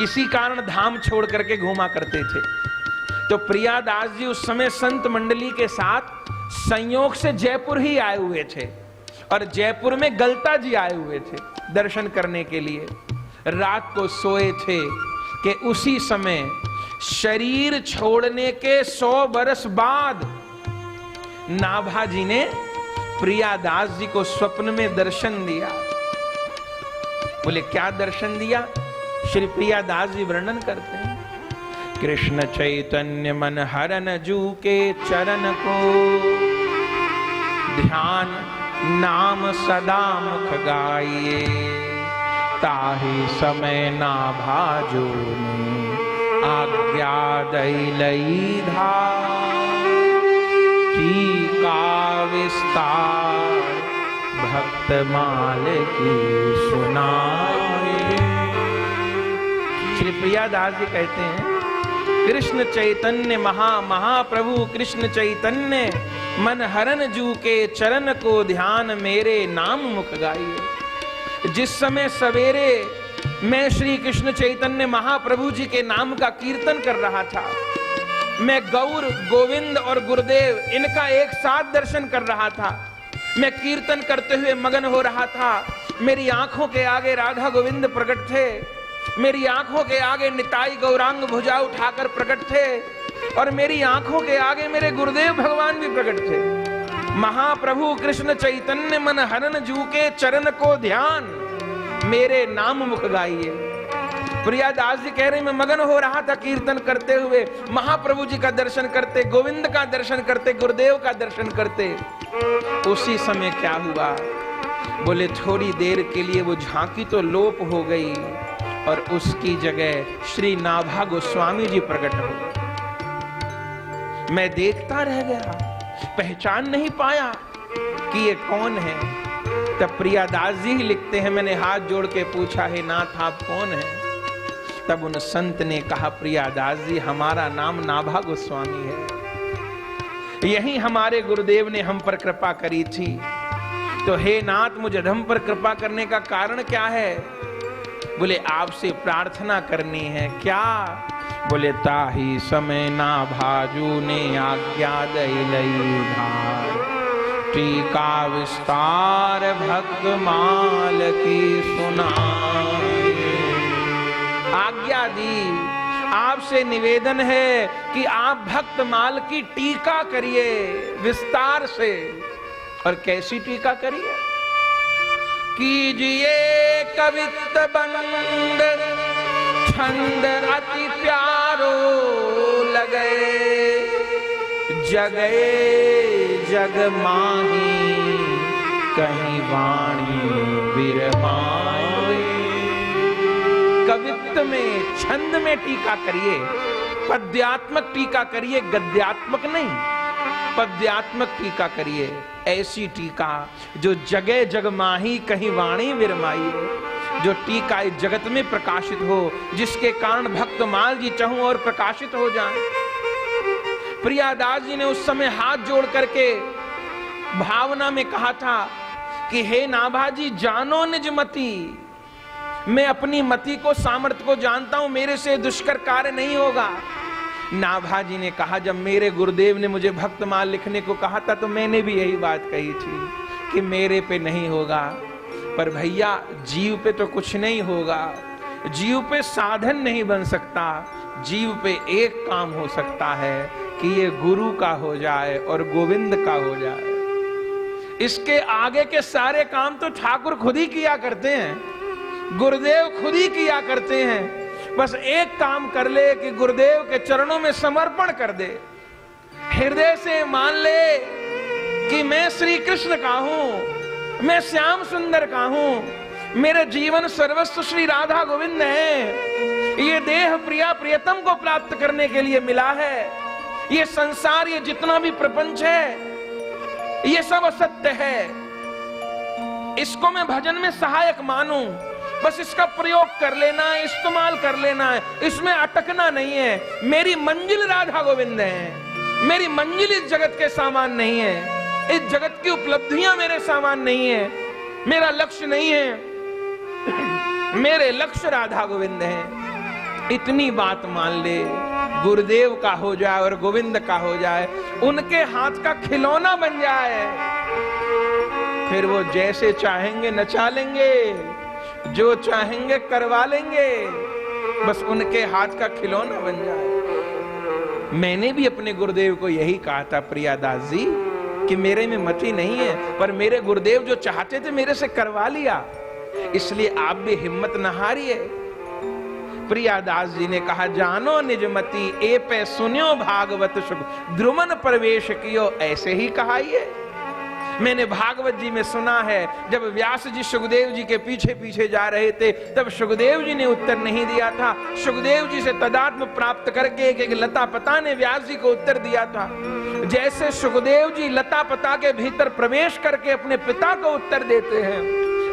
इसी कारण धाम छोड़ करके घूमा करते थे। तो प्रियादास जी उस समय संत मंडली के साथ संयोग से जयपुर ही आए हुए थे और जयपुर में गलता जी आए हुए थे दर्शन करने के लिए। रात को सोए थे कि उसी समय शरीर छोड़ने के 100 वर्ष बाद नाभा जी ने प्रियादास जी को स्वप्न में दर्शन दिया। बोले क्या दर्शन दिया? श्री प्रियादास जी वर्णन करते हैं, कृष्ण चैतन्य मन हरन जू के चरण को ध्यान नाम सदा मुख गाइए, ताहि समय नाभा जो आज्ञा दैलई धार, टीका विस्तार भक्त माल की सुनाए। श्री प्रियादास जी कहते हैं, कृष्ण चैतन्य महाप्रभु कृष्ण चैतन्य मन हरन जू के चरण को ध्यान मेरे नाम मुख गाइए। जिस समय सवेरे मैं श्री कृष्ण चैतन्य महाप्रभु जी के नाम का कीर्तन कर रहा था, मैं गौर गोविंद और गुरुदेव इनका एक साथ दर्शन कर रहा था, मैं कीर्तन करते हुए मगन हो रहा था। मेरी आंखों के आगे राधा गोविंद प्रकट थे, मेरी आंखों के आगे निताई गौरांग भुजा उठाकर प्रकट थे और मेरी आंखों के आगे मेरे गुरुदेव भगवान भी प्रकट थे। महाप्रभु कृष्ण चैतन्य मन हरन जू के चरण को ध्यान मेरे नाम मुख गाइए। प्रियादास जी कह रहे मैं मगन हो रहा था कीर्तन करते हुए, महाप्रभु जी का दर्शन करते, गोविंद का दर्शन करते, गुरुदेव का दर्शन करते। उसी समय क्या हुआ? बोले थोड़ी देर के लिए वो झांकी तो लोप हो गई और उसकी जगह श्री नाभा गोस्वामी जी प्रकट हो गए। मैं देखता रह गया, पहचान नहीं पाया कि ये कौन है। तब प्रियादास जी ही लिखते हैं, मैंने हाथ जोड़ के पूछा, हे नाथ आप कौन है? तब उन संत ने कहा, प्रियादास जी हमारा नाम नाभा गोस्वामी है, यही हमारे गुरुदेव ने हम पर कृपा करी थी। तो हे नाथ मुझे हम पर कृपा करने का कारण क्या है? बोले आपसे प्रार्थना करनी है। क्या? बोले ताही समय नाभाजू ने आज्ञा दैलई धार, टीका विस्तार भक्त माल की सुनाए। आज्ञा दी, आपसे निवेदन है कि आप भक्त माल की टीका करिए विस्तार से। और कैसी टीका करिए? कीजिए कवित्त बंद छंद अति प्यारो लगे, जगे जग माही कहीं वाणी विरमाए। कवित्त में छंद में टीका करिए, पद्यात्मक टीका करिए, गद्यात्मक नहीं, पद्यात्मक टीका करिए। ऐसी टीका जो जगह जग माही कहीं वाणी विरमाई, जो टीका इस जगत में प्रकाशित हो, जिसके कारण भक्त माल जी चाहूं और प्रकाशित हो जाएं। प्रियादास जी ने उस समय हाथ जोड़ करके भावना में कहा था कि हे नाभा जी जानो निज मति, मैं अपनी मति को सामर्थ्य को जानता हूं, मेरे से दुष्कर कार्य नहीं होगा। नाभा जी ने कहा, जब मेरे गुरुदेव ने मुझे भक्तमाल लिखने को कहा था तो मैंने भी यही बात कही थी कि मेरे पे नहीं होगा। पर भैया जीव पे तो कुछ नहीं होगा, जीव पे साधन नहीं बन सकता, जीव पे एक काम हो सकता है कि ये गुरु का हो जाए और गोविंद का हो जाए। इसके आगे के सारे काम तो ठाकुर खुद ही किया करते हैं, गुरुदेव खुद ही किया करते हैं। बस एक काम कर ले कि गुरुदेव के चरणों में समर्पण कर दे, हृदय से मान ले कि मैं श्री कृष्ण का हूं, मैं श्याम सुंदर का हूं, मेरे जीवन सर्वस्व श्री राधा गोविंद है। ये देह प्रिया प्रियतम को प्राप्त करने के लिए मिला है। ये संसार, ये जितना भी प्रपंच है, ये सब असत्य है। इसको मैं भजन में सहायक मानूं, बस इसका प्रयोग कर लेना है, इस्तेमाल कर लेना है, इसमें अटकना नहीं है। मेरी मंजिल राधा गोविंद है, मेरी मंजिल इस जगत के सामान नहीं है, इस जगत की उपलब्धियां मेरे सामान नहीं है, मेरा लक्ष्य नहीं है, मेरे लक्ष्य राधा गोविंद है। इतनी बात मान ले, गुरुदेव का हो जाए और गोविंद का हो जाए, उनके हाथ का खिलौना बन जाए, फिर वो जैसे चाहेंगे नचा लेंगे, जो चाहेंगे करवा लेंगे, बस उनके हाथ का खिलौना बन जाए। मैंने भी अपने गुरुदेव को यही कहा था, प्रियादास जी, कि मेरे में मति नहीं है, पर मेरे गुरुदेव जो चाहते थे मेरे से करवा लिया, इसलिए आप भी हिम्मत न हारिए। प्रियादास जी ने कहा, जानो निजमति ए पे सुन्यो भागवत सुख द्रुमन प्रवेश कियो, ऐसे ही कहा ये। मैंने भागवत जी में सुना है, जब व्यास जी सुखदेव जी के पीछे पीछे जा रहे थे, तब सुखदेव जी ने उत्तर नहीं दिया था। सुखदेव जी से तदात्म प्राप्त करके एक लता पता ने व्यास जी को उत्तर दिया था। जैसे सुखदेव जी लता पता के भीतर प्रवेश करके अपने पिता को उत्तर देते हैं,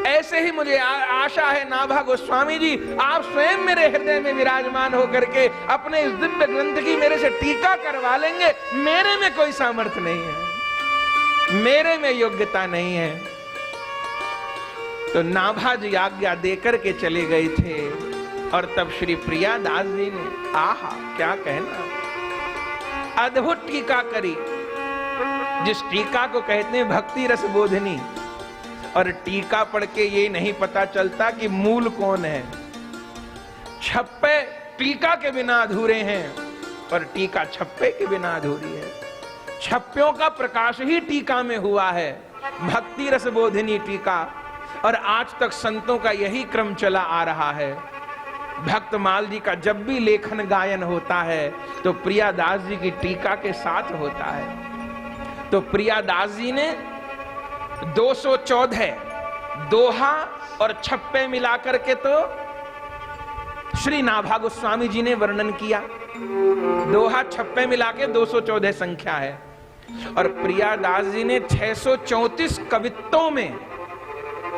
ऐसे ही मुझे आशा है नाभा गोस्वामी जी, आप स्वयं मेरे हृदय में विराजमान होकर के अपने इस दिव्य ग्रंथ की मेरे से टीका करवा लेंगे। मेरे में कोई सामर्थ्य नहीं है, मेरे में योग्यता नहीं है। तो नाभा जी आज्ञा देकर के चले गए थे, और तब श्री प्रियादास जी ने, आहा क्या कहना, अद्भुत टीका करी, जिस टीका को कहते हैं भक्ति रस बोधनी। और टीका पढ़ के ये नहीं पता चलता कि मूल कौन है। छप्पे टीका के बिना अधूरे हैं, और टीका छप्पे के बिना अधूरी है। छप्पियों का प्रकाश ही टीका में हुआ है, भक्ति रस बोधिनी टीका। और आज तक संतों का यही क्रम चला आ रहा है। भक्तमाल जी का जब भी लेखन गायन होता है तो प्रियादास जी की टीका के साथ होता है। तो प्रियादास जी ने 214 दोहा और छप्पे मिलाकर के तो श्री नाभा गोस्वामी जी ने वर्णन किया। दोहा छप्पे मिला के 214 संख्या है, और प्रियादास जी ने 634 कवित्तों में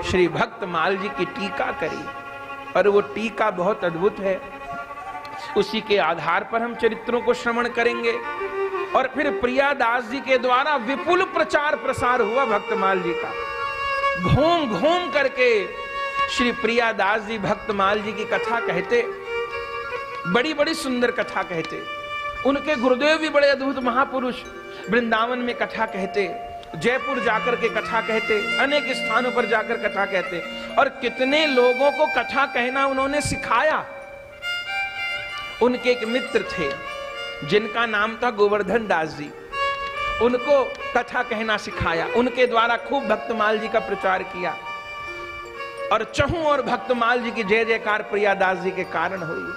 श्री भक्तमाल जी की टीका करी, और वो टीका बहुत अद्भुत है। उसी के आधार पर हम चरित्रों को श्रवण करेंगे। और फिर प्रियादास जी के द्वारा विपुल प्रचार प्रसार हुआ भक्तमाल जी का। घूम घूम करके श्री प्रियादास जी भक्तमाल जी की कथा कहते, बड़ी बड़ी सुंदर कथा कहते। उनके गुरुदेव भी बड़े अद्भुत महापुरुष, वृंदावन में कथा कहते, जयपुर जाकर के कथा कहते, अनेक स्थानों पर जाकर कथा कहते, और कितने लोगों को कथा कहना उन्होंने सिखाया। उनके एक मित्र थे जिनका नाम था गोवर्धन दास जी, उनको कथा कहना सिखाया, उनके द्वारा खूब भक्तमाल जी का प्रचार किया, और चहु और भक्तमाल जी की जय जयकार प्रियादास जी के कारण हुई।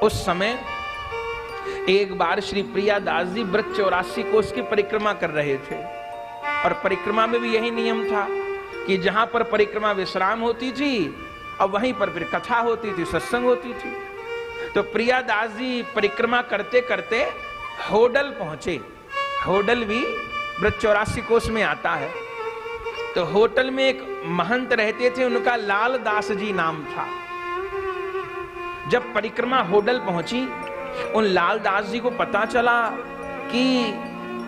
उस समय एक बार श्री प्रियादास जी व्रत 84 कोष की परिक्रमा कर रहे थे, और परिक्रमा में भी यही नियम था कि जहां पर परिक्रमा विश्राम होती थी, और वहीं पर फिर कथा होती थी, सत्संग होती थी। तो प्रियादास जी परिक्रमा करते करते होडल पहुंचे। होडल भी व्रत 84 कोष में आता है। तो होटल में एक महंत रहते थे, उनका लाल दास जी नाम था। जब परिक्रमा होडल पहुंची, उन लाल दास जी को पता चला कि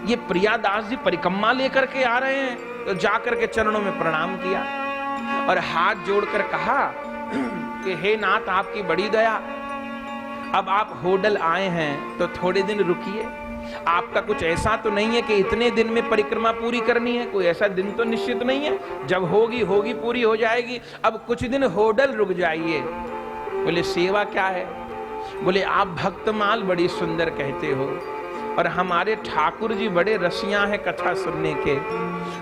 ये प्रियादास जी परिक्रमा लेकर के आ रहे हैं, तो जाकर के चरणों में प्रणाम किया और हाथ जोड़कर कहा कि हे नाथ, आपकी बड़ी दया, अब आप होडल आए हैं तो थोड़े दिन रुकिए। आपका कुछ ऐसा तो नहीं है कि इतने दिन में परिक्रमा पूरी करनी है, कोई ऐसा दिन तो निश्चित नहीं है, जब होगी होगी पूरी हो जाएगी। अब कुछ दिन होडल रुक जाइए। बोले सेवा क्या है? बोले आप भक्तमाल बड़ी सुंदर कहते हो, और हमारे ठाकुर जी बड़े रसिया हैं कथा सुनने के,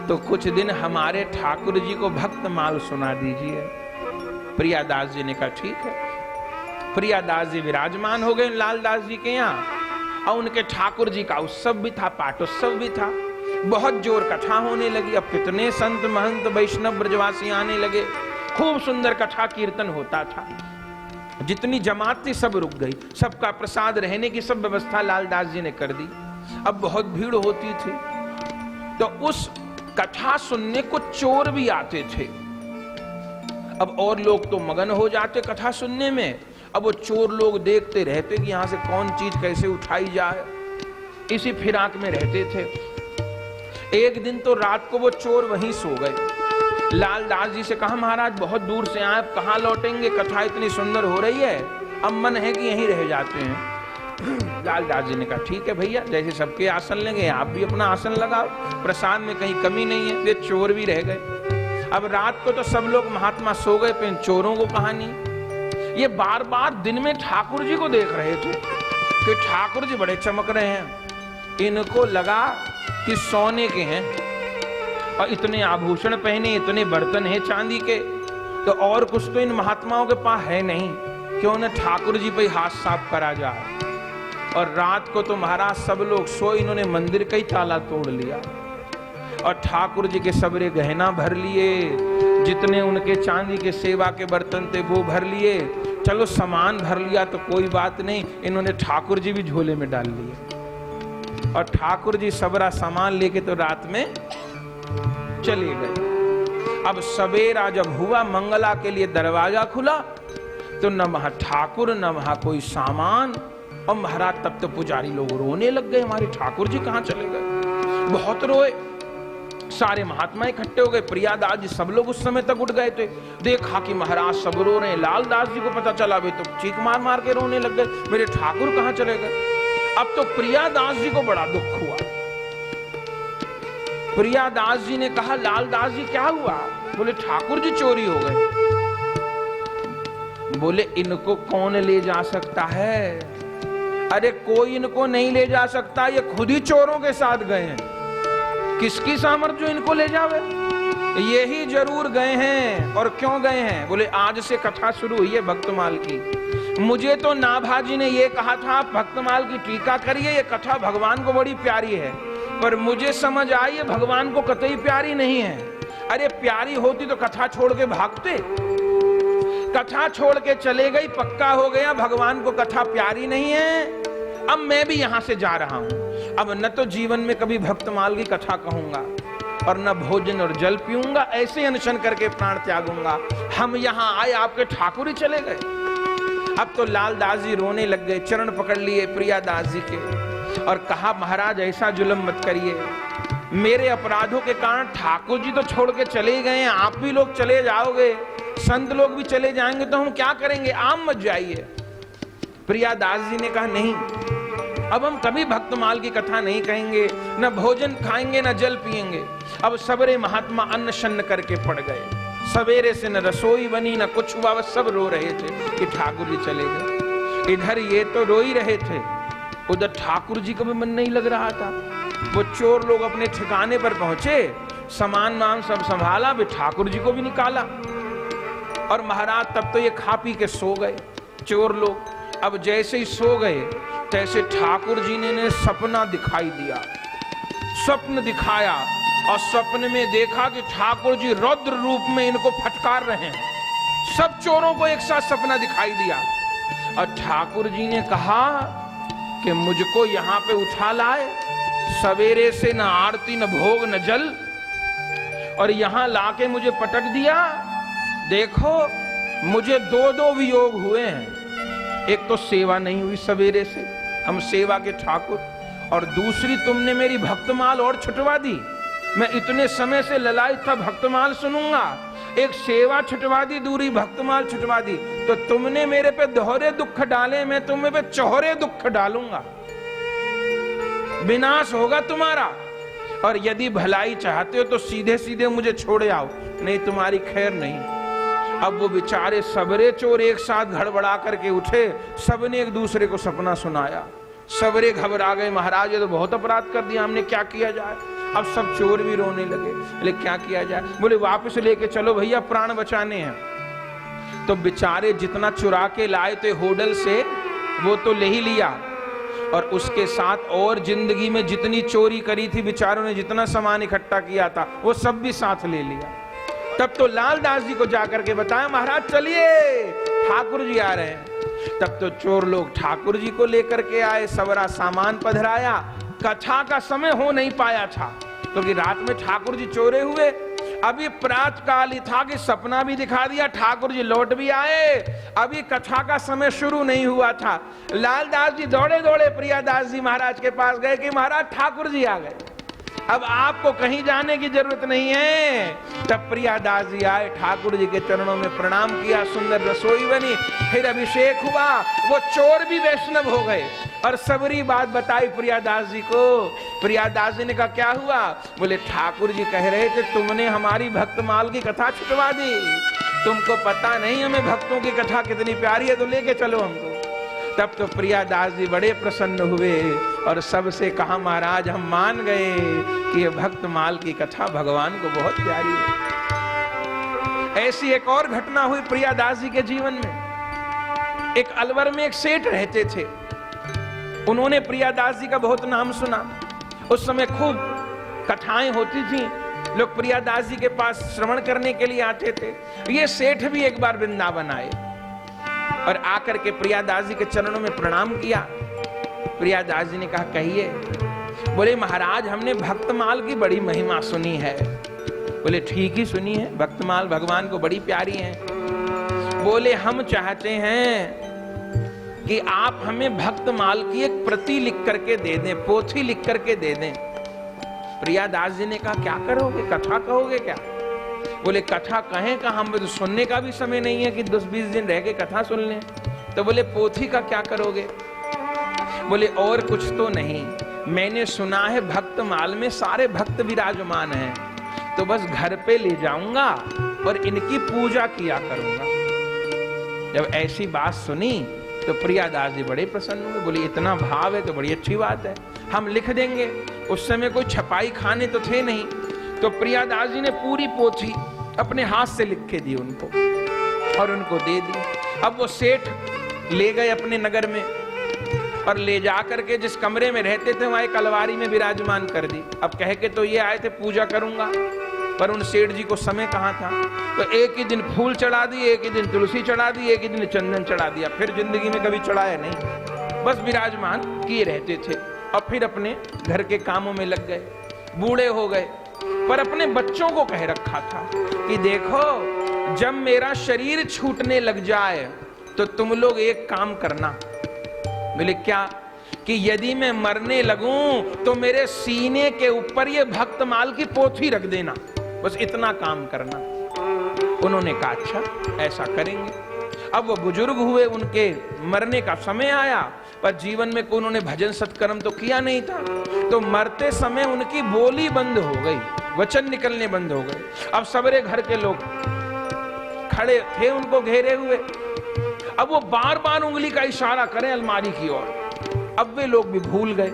तो कुछ दिन हमारे ठाकुर जी को भक्तमाल सुना दीजिए। प्रियादास जी ने कहा ठीक है। प्रियादास जी विराजमान हो गए लालदास जी के यहाँ, और उनके ठाकुर जी का उत्सव भी था, पाठोत्सव भी था। बहुत जोर कथा होने लगी। अब कितने संत महंत वैष्णव ब्रजवासी आने लगे, खूब सुंदर कथा कीर्तन होता था। जितनी जमात थी सब रुक गई, सबका प्रसाद रहने की सब व्यवस्था लालदास जी ने कर दी। अब बहुत भीड़ होती थी, तो उस कथा सुनने को चोर भी आते थे। अब और लोग तो मगन हो जाते कथा सुनने में, अब वो चोर लोग देखते रहते कि यहां से कौन चीज कैसे उठाई जाए, इसी फिराक में रहते थे। एक दिन तो रात को वो चोर वहीं सो गए। लालदास जी से कहा महाराज बहुत दूर से आए, कहां लौटेंगे, कथा इतनी सुंदर हो रही है, अब मन है कि यहीं रह जाते हैं। लालदास जी ने कहा ठीक है भैया, जैसे सबके आसन लगे आप भी अपना आसन लगाओ, प्रसाद में कहीं कमी नहीं है। वे चोर भी रह गए। अब रात को तो सब लोग महात्मा सो गए, फिर चोरों को कहानी। ये बार बार दिन में ठाकुर जी को देख रहे थे कि ठाकुर जी बड़े चमक रहे हैं। इनको लगा कि सोने के हैं और इतने आभूषण पहने, इतने बर्तन हैं चांदी के, तो और कुछ तो इन महात्माओं के पास है नहीं, क्यों न ठाकुर जी पे हाथ साफ करा जाए। और रात को तो महाराज सब लोग सो, इन्होंने मंदिर का ही ताला तोड़ लिया और ठाकुर जी के सबरे गहना भर लिए, जितने उनके चांदी के सेवा के बर्तन थे वो भर लिए। चलो सामान भर लिया तो कोई बात नहीं, इन्होंने ठाकुर जी भी झोले में डाल लिए और ठाकुर जी सबरा सामान लेके तो रात में चले गए। अब सवेरा जब हुआ, मंगला के लिए दरवाजा खुला तो न वहां ठाकुर न वहां कोई सामान। और महाराज तब तो पुजारी लोग रोने लग गए, हमारे ठाकुर जी कहां चले गए। बहुत रोए, सारे महात्मा इकट्ठे हो गए। प्रियादास जी सब लोग उस समय तक उठ गए थे। देखा कि महाराज सब रो रहे हैं। लालदास जी को पता चला, वे तो चीख मार मार के रोने लग गए, मेरे ठाकुर कहां चले गए। अब तो प्रियादास जी को बड़ा दुख हुआ। प्रियादास जी ने कहा लालदास जी क्या हुआ। बोले ठाकुर जी चोरी हो गए। बोले इनको कौन ले जा सकता है। अरे कोई इनको नहीं ले जा सकता, ये खुद ही चोरों के साथ गए हैं। किसकी सामर्थ्य जो इनको ले जावे। यही जरूर गए हैं। और क्यों गए हैं। बोले आज से कथा शुरू हुई है भक्तमाल की। मुझे तो नाभाजी ने ये कहा था भक्तमाल की टीका करिए, ये कथा भगवान को बड़ी प्यारी है, पर मुझे समझ आई ये भगवान को कतई प्यारी नहीं है। अरे प्यारी होती तो कथा छोड़ के भागते। कथा छोड़ के चले गई, पक्का हो गया भगवान को कथा प्यारी नहीं है। अब मैं भी यहां से जा रहा हूं। अब न तो जीवन में कभी भक्तमाल की कथा कहूंगा और न भोजन और जल पीऊंगा, ऐसे अनशन करके प्राण त्यागूंगा। हम यहां आए, आपके ठाकुर ही चले गए। अब तो लालदास जी रोने लग गए, चरण पकड़ लिए प्रियादास जी के और कहा महाराज ऐसा जुल्म मत करिए, मेरे अपराधों के कारण ठाकुर जी तो छोड़ के चले गए हैं, आप भी लोग चले जाओगे, संत लोग भी चले जाएंगे तो हम क्या करेंगे, आप मत जाइए। प्रियादास जी ने कहा नहीं, अब हम कभी भक्तमाल की कथा नहीं कहेंगे, न भोजन खाएंगे न जल पिएंगे। अब सबरे महात्मा अन्न शन्न करके पड़ गए। सवेरे से न रसोई बनी न कुछ हुआ, बस सब रो रहे थे कि ठाकुर जी चले गए। इधर ये तो रो ही रहे थे, उधर ठाकुर जी का भी मन नहीं लग रहा था। वो चोर लोग अपने ठिकाने पर पहुंचे, सामान वाम सब संभाला, भी ठाकुर जी को भी निकाला और महाराज तब तो ये खा पी के सो गए चोर लोग। अब जैसे ही सो गए तैसे ठाकुर जी ने सपना दिखाई दिया, स्वप्न दिखाया और स्वप्न में देखा कि ठाकुर जी रौद्र रूप में इनको फटकार रहे हैं। सब चोरों को एक साथ सपना दिखाई दिया और ठाकुर जी ने कहा कि मुझको यहाँ पे उठा लाए, सवेरे से न आरती न भोग न जल, और यहाँ लाके मुझे पटक दिया। देखो मुझे दो दो वियोग हुए हैं, एक तो सेवा नहीं हुई सवेरे से, हम सेवा के ठाकुर, और दूसरी तुमने मेरी भक्तमाल और छुटवा दी। मैं इतने समय से ललायत था भक्तमाल सुनूंगा, एक सेवा छुटवा दी, दूरी भक्तमाल छुटवा दी, तो तुमने मेरे पे दोहरे दुख डाले, मैं तुम्हें पे चौहरे दुख डालूंगा, विनाश होगा तुम्हारा। और यदि भलाई चाहते हो तो सीधे सीधे मुझे छोड़े आओ, नहीं तुम्हारी खैर नहीं। अब वो बेचारे सबरे चोर एक साथ गड़बड़ा करके उठे, सबने एक दूसरे को सपना सुनाया। सबरे घबरा गए, महाराज ये तो बहुत अपराध कर दिया हमने, क्या किया जाए। अब सब चोर भी रोने लगे, बोले क्या किया जाए। बोले वापस लेके चलो भैया, प्राण बचाने हैं। तो बेचारे जितना चुरा के लाए थे होटल से वो तो ले ही लिया, और उसके साथ और जिंदगी में जितनी चोरी करी थी बेचारों ने, जितना सामान इकट्ठा किया था वो सब भी साथ ले लिया। तब तो लालदास जी को जाकर के बताया महाराज चलिए ठाकुर जी आ रहे हैं। तब तो चोर लोग ठाकुर जी को लेकर के आए, सबरा सामान पधराया। कथा का समय हो नहीं पाया था क्योंकि रात में ठाकुर जी चोरे हुए। अभी प्रातः काल ही था कि सपना भी दिखा दिया, ठाकुर जी लौट भी आए, अभी कथा का समय शुरू नहीं हुआ था। लालदास जी दौड़े दौड़े प्रियादास जी महाराज के पास गए कि महाराज ठाकुर जी आ गए। अब आपको कहीं जाने की जरूरत नहीं है। तब प्रियादास जी आए, ठाकुर जी के चरणों में प्रणाम किया, सुंदर रसोई बनी, फिर अभिषेक हुआ। वो चोर भी वैष्णव हो गए और सबरी बात बताई प्रियादास जी को। प्रियादास जी ने कहा क्या हुआ? बोले ठाकुर जी कह रहे थे तुमने हमारी भक्तमाल की कथा छुटवा दी, तुमको पता नहीं हमें भक्तों की कथा कितनी प्यारी है, तो लेके चलो हमको। तब तो प्रियादास जी बड़े प्रसन्न हुए और सबसे कहा महाराज हम मान गए कि ये भक्तमाल की कथा भगवान को बहुत प्यारी है। ऐसी एक और घटना हुई प्रियादास जी के जीवन में। एक अलवर में एक सेठ रहते थे, उन्होंने प्रियादास जी का बहुत नाम सुना। उस समय खूब कथाएं होती थी, लोग प्रियादास जी के पास श्रवण करने के लिए आते थे। ये सेठ भी एक बार वृंदावन आए और आकर के प्रियादास जी के चरणों में प्रणाम किया। प्रियादास जी ने कहा कहिए। बोले महाराज हमने भक्तमाल की बड़ी महिमा सुनी है। बोले ठीक ही सुनी है, भक्तमाल भगवान को बड़ी प्यारी है। बोले हम चाहते हैं कि आप हमें भक्तमाल की एक प्रति लिख करके दे दें, पोथी लिख करके दे दें। प्रियादास जी ने कहा क्या करोगे, कथा कहोगे क्या? बोले कथा कहें का, हम तो सुनने का भी समय नहीं है कि 10-20 दिन रह के कथा सुन लें। तो बोले पोथी का क्या करोगे? बोले और कुछ तो नहीं, मैंने सुना है भक्तमाल में सारे भक्त विराजमान हैं, तो बस घर पे ले जाऊंगा और इनकी पूजा किया करूंगा। जब ऐसी बात सुनी तो प्रियादास जी बड़े प्रसन्न हुए। बोले इतना भाव है तो बड़ी अच्छी बात है, हम लिख देंगे। उस समय कोई छपाई खाने तो थे नहीं, तो प्रियादास जी ने पूरी पोथी अपने हाथ से लिख के दी उनको और उनको दे दी। अब वो सेठ ले गए अपने नगर में और ले जाकर के जिस कमरे में रहते थे वहां एक अलमारी में विराजमान कर दी। अब कह के तो ये आए थे पूजा करूंगा, पर उन सेठ जी को समय कहाँ था, तो एक ही दिन फूल चढ़ा दिए, एक ही दिन तुलसी चढ़ा दी, एक ही दिन चंदन चढ़ा दिया, फिर जिंदगी में कभी चढ़ाया नहीं, बस विराजमान किए रहते थे और फिर अपने घर के कामों में लग गए। बूढ़े हो गए, पर अपने बच्चों को कह रखा था कि देखो जब मेरा शरीर छूटने लग जाए तो तुम लोग एक काम करना। बोले क्या? कि यदि मैं मरने लगूं तो मेरे सीने के ऊपर ये भक्तमाल की पोथी रख देना, बस इतना काम करना। उन्होंने कहा अच्छा ऐसा करेंगे। अब वो बुजुर्ग हुए, उनके मरने का समय आया, पर जीवन में उन्होंने भजन सत्कर्म तो किया नहीं था, तो मरते समय उनकी बोली बंद हो गई, वचन निकलने बंद हो गए। अब सबरे घर के लोग खड़े थे उनको घेरे हुए, अब वो बार बार उंगली का इशारा करें अलमारी की ओर। अब वे लोग भी भूल गए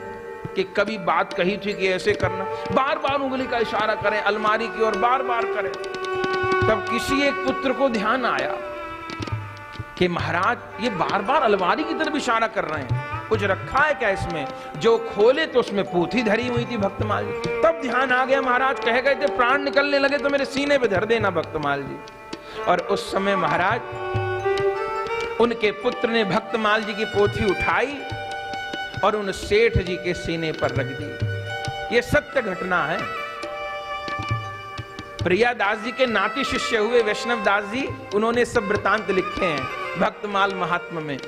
कि कभी बात कही थी कि ऐसे करना, बार बार उंगली का इशारा करें अलमारी की ओर, बार बार करें। तब किसी एक पुत्र को ध्यान आया कि महाराज ये बार बार अलमारी की तरफ इशारा कर रहे हैं, कुछ रखा है क्या इसमें? जो खोले तो उसमें पोथी धरी हुई थी भक्तमाल जी। तब ध्यान आ गया, महाराज कह गए थे प्राण निकलने लगे तो मेरे सीने पे धर देना भक्तमाल जी। और उस समय महाराज उनके पुत्र ने भक्तमाल जी की पोथी उठाई और उन सेठ जी के सीने पर रख दी। ये सत्य घटना है। प्रियादास जी के नाती शिष्य हुए वैष्णव दास जी, उन्होंने सब वृतांत लिखे हैं भक्तमाल महात्म में।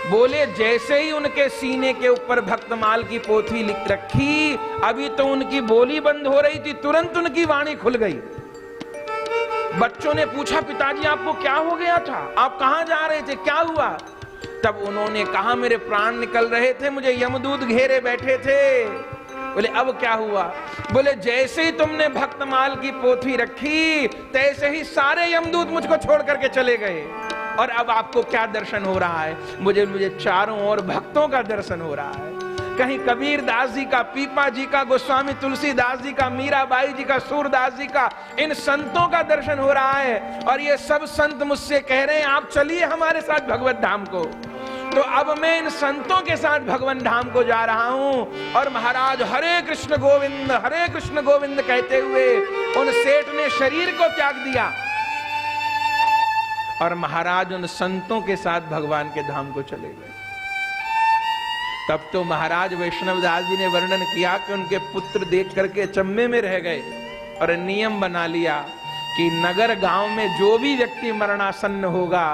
बोले जैसे ही उनके सीने के ऊपर भक्तमाल की पोथी लिख रखी, अभी तो उनकी बोली बंद हो रही थी, तुरंत उनकी वाणी खुल गई। बच्चों ने पूछा पिताजी आपको क्या हो गया था, आप कहां जा रहे थे, क्या हुआ? तब उन्होंने कहा मेरे प्राण निकल रहे थे, मुझे यमदूत घेरे बैठे थे। बोले अब क्या हुआ? बोले जैसे ही तुमने भक्तमाल की पोथी रखी तैसे ही सारे यमदूत मुझको छोड़ करके चले गए। और अब आपको क्या दर्शन हो रहा है? मुझे चारों ओर भक्तों का दर्शन हो रहा है। कहीं कबीर दास जी का, पीपा जी का, गोस्वामी तुलसीदास जी का, मीराबाई जी का, सूरदास जी का, इन संतों का दर्शन हो रहा है। और ये सब संत मुझसे कह रहे हैं आप चलिए हमारे साथ भगवत धाम को। तो अब मैं इन संतों के साथ भगवान धाम को जा रहा हूं। और महाराज हरे कृष्ण गोविंद कहते हुए उन सेठ ने शरीर को त्याग दिया और महाराज उन संतों के साथ भगवान के धाम को चले गए। तब तो महाराज वैष्णवदास जी ने वर्णन किया कि उनके पुत्र देख करके अचंभे में रह गए और नियम बना लिया कि नगर गांव में जो भी व्यक्ति मरणासन्न होगा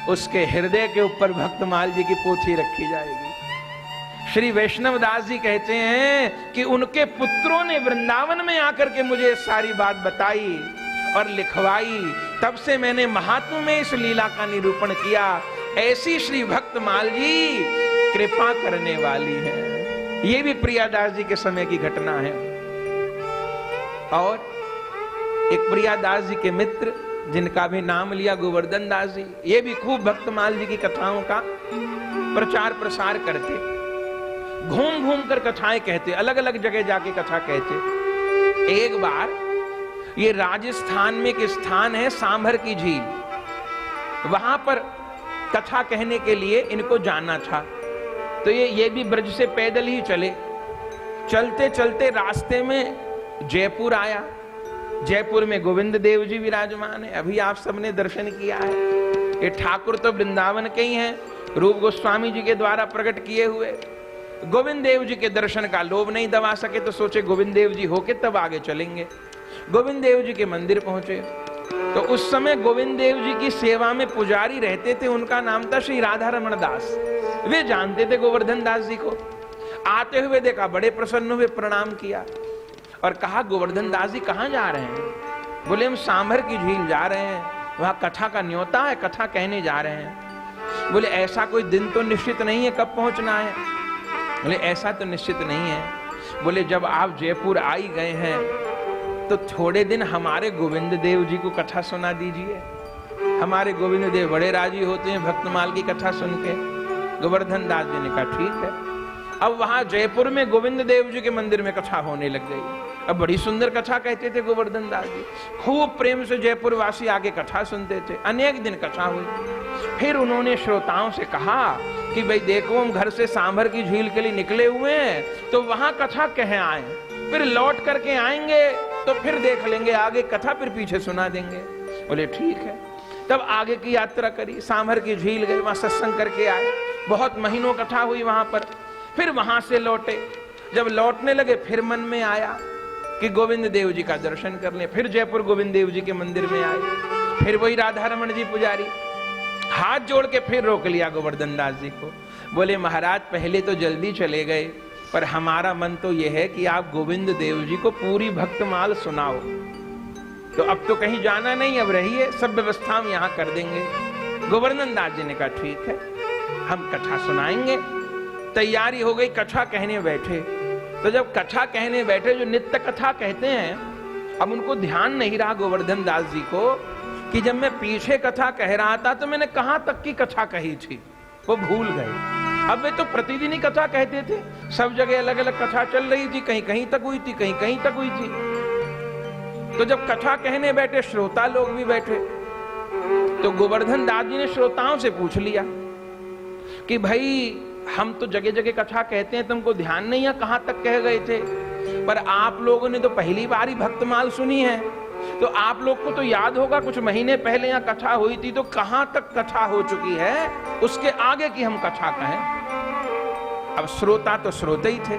उसके हृदय के ऊपर भक्तमाल जी की पोथी रखी जाएगी। श्री वैष्णव दास जी कहते हैं कि उनके पुत्रों ने वृंदावन में आकर के मुझे सारी बात बताई और लिखवाई, तब से मैंने महात्म्य में इस लीला का निरूपण किया। ऐसी श्री भक्तमाल जी कृपा करने वाली है। ये भी प्रियादास जी के समय की घटना है। और एक प्रियादास जी के मित्र जिनका भी नाम लिया गोवर्धन दास जी, ये भी खूब भक्तमाल जी की कथाओं का प्रचार प्रसार करते, घूम घूम कर कथाएं कहते, अलग अलग जगह जाके कथा कहते। एक बार ये राजस्थान में एक स्थान है सांभर की झील, वहां पर कथा कहने के लिए इनको जाना था। तो ये भी ब्रज से पैदल ही चले। चलते चलते रास्ते में जयपुर आया। जयपुर में गोविंद देव जी विराजमान है, अभी आप सबने दर्शन किया है। ये ठाकुर तो वृंदावन के ही हैं, रूप गोस्वामी जी के द्वारा प्रकट किए हुए। गोविंद देव जी के दर्शन का लोभ नहीं दबा सके तो सोचे गोविंद देव जी होके तब आगे चलेंगे। गोविंद देव जी के मंदिर पहुंचे तो उस समय गोविंद देव जी की सेवा में पुजारी रहते थे, उनका नाम था श्री राधा रमण दास। वे जानते थे गोवर्धन दास जी को। आते हुए देखा, बड़े प्रसन्न हुए, प्रणाम किया और कहा गोवर्धन दास जी कहां जा रहे हैं? बोले हम सांभर की झील जा रहे हैं, वहां कथा का न्योता है, कथा कहने जा रहे हैं। बोले ऐसा कोई दिन तो निश्चित नहीं है कब पहुंचना है? बोले ऐसा तो निश्चित नहीं है। बोले जब आप जयपुर आई गए हैं तो थोड़े दिन हमारे गोविंद देव जी को कथा सुना दीजिए। हमारे गोविंद देव बड़े राजी होते हैं भक्तमाल की कथा सुन के। गोवर्धन दास जी ने कहा ठीक है। अब वहां जयपुर में गोविंद देव जी के मंदिर में कथा होने लग गई। अब बड़ी सुंदर कथा कहते थे गोवर्धन दास जी, खूब प्रेम से जयपुर वासी आके कथा सुनते थे। अनेक दिन कथा हुई। फिर उन्होंने श्रोताओं से कहा कि भाई देखो हम घर से सांभर की झील के लिए निकले हुए हैं, तो वहां कथा कह आए, फिर लौट करके आएंगे तो फिर देख लेंगे आगे कथा, फिर पीछे सुना देंगे। बोले ठीक है। तब आगे की यात्रा करी, सांभर की झील गए, वहां सत्संग करके आए। बहुत महीनों कथा हुई वहां पर। फिर वहां से लौटे। जब लौटने लगे फिर मन में आया कि गोविंद देव जी का दर्शन कर लें। फिर जयपुर गोविंद देव जी के मंदिर में आए। फिर वही राधा रमण जी पुजारी, हाथ जोड़ के फिर रोक लिया गोवर्धन दास जी को। बोले महाराज पहले तो जल्दी चले गए, पर हमारा मन तो यह है कि आप गोविंद देव जी को पूरी भक्तमाल सुनाओ। तो अब तो कहीं जाना नहीं, अब रहिए, सब व्यवस्था हम यहां कर देंगे। गोवर्धन दास जी ने कहा ठीक है, हम कथा सुनाएंगे। तैयारी हो गई, कथा कहने बैठे। तो जब कथा कहने बैठे, जो नित्य कथा कहते हैं, अब उनको ध्यान नहीं रहा गोवर्धन दास जी को कि जब मैं पीछे कथा कह रहा था तो मैंने कहां तक की कथा कही थी, वो भूल गए। अब वे तो प्रतिदिन ही कथा कहते थे, सब जगह अलग अलग कथा चल रही थी, कहीं कहीं तक हुई थी, कहीं कहीं तक हुई थी। तो जब कथा कहने बैठे, श्रोता लोग भी बैठे, तो गोवर्धन दास जी ने श्रोताओं से पूछ लिया कि भाई हम तो जगह जगह कथा कहते हैं, तुमको ध्यान नहीं है कहां तक कह गए थे, पर आप लोगों ने तो पहली बार ही भक्तमाल सुनी है, तो आप लोग को तो याद होगा कुछ महीने पहले यहाँ कथा हुई थी, तो कहां तक कथा हो चुकी है, उसके आगे की हम कथा कहें। अब श्रोता तो श्रोते ही थे,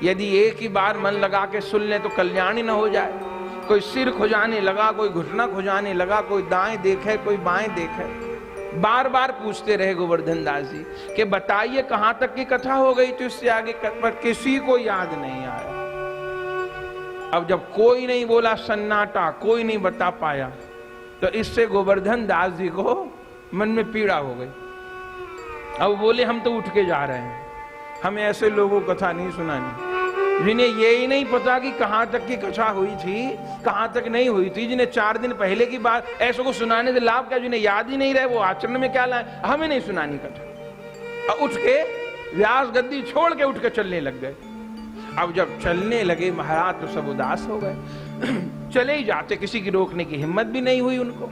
यदि एक ही बार मन लगा के सुन ले तो कल्याण ही न हो जाए। कोई सिर खुजाने लगा, कोई घुटना खुजाने लगा, कोई दाएं देखे, कोई बाएं देखे। बार बार पूछते रहे गोवर्धन दास जी कि बताइए कहां तक की कथा हो गई थी, उससे आगे पर किसी को याद नहीं आया। अब जब कोई नहीं बोला, सन्नाटा, कोई नहीं बता पाया, तो इससे गोवर्धन दास जी को मन में पीड़ा हो गई। अब बोले हम तो उठ के जा रहे हैं, हमें ऐसे लोगों को कथा नहीं सुनानी जिन्हें ये ही नहीं पता कि कहां तक की कथा हुई थी, कहां तक नहीं हुई थी, जिन्हें 4 दिन पहले की बात ऐसों को सुनाने से लाभ क्या, जिन्हें याद ही नहीं रहे वो आचरण में क्या लाए, हमें नहीं सुनानी कथा। अब उठ के व्यास गद्दी छोड़ के उठ के चलने लग गए। अब जब चलने लगे महाराज तो सब उदास हो गए, चले ही जाते, किसी की रोकने की हिम्मत भी नहीं हुई उनको।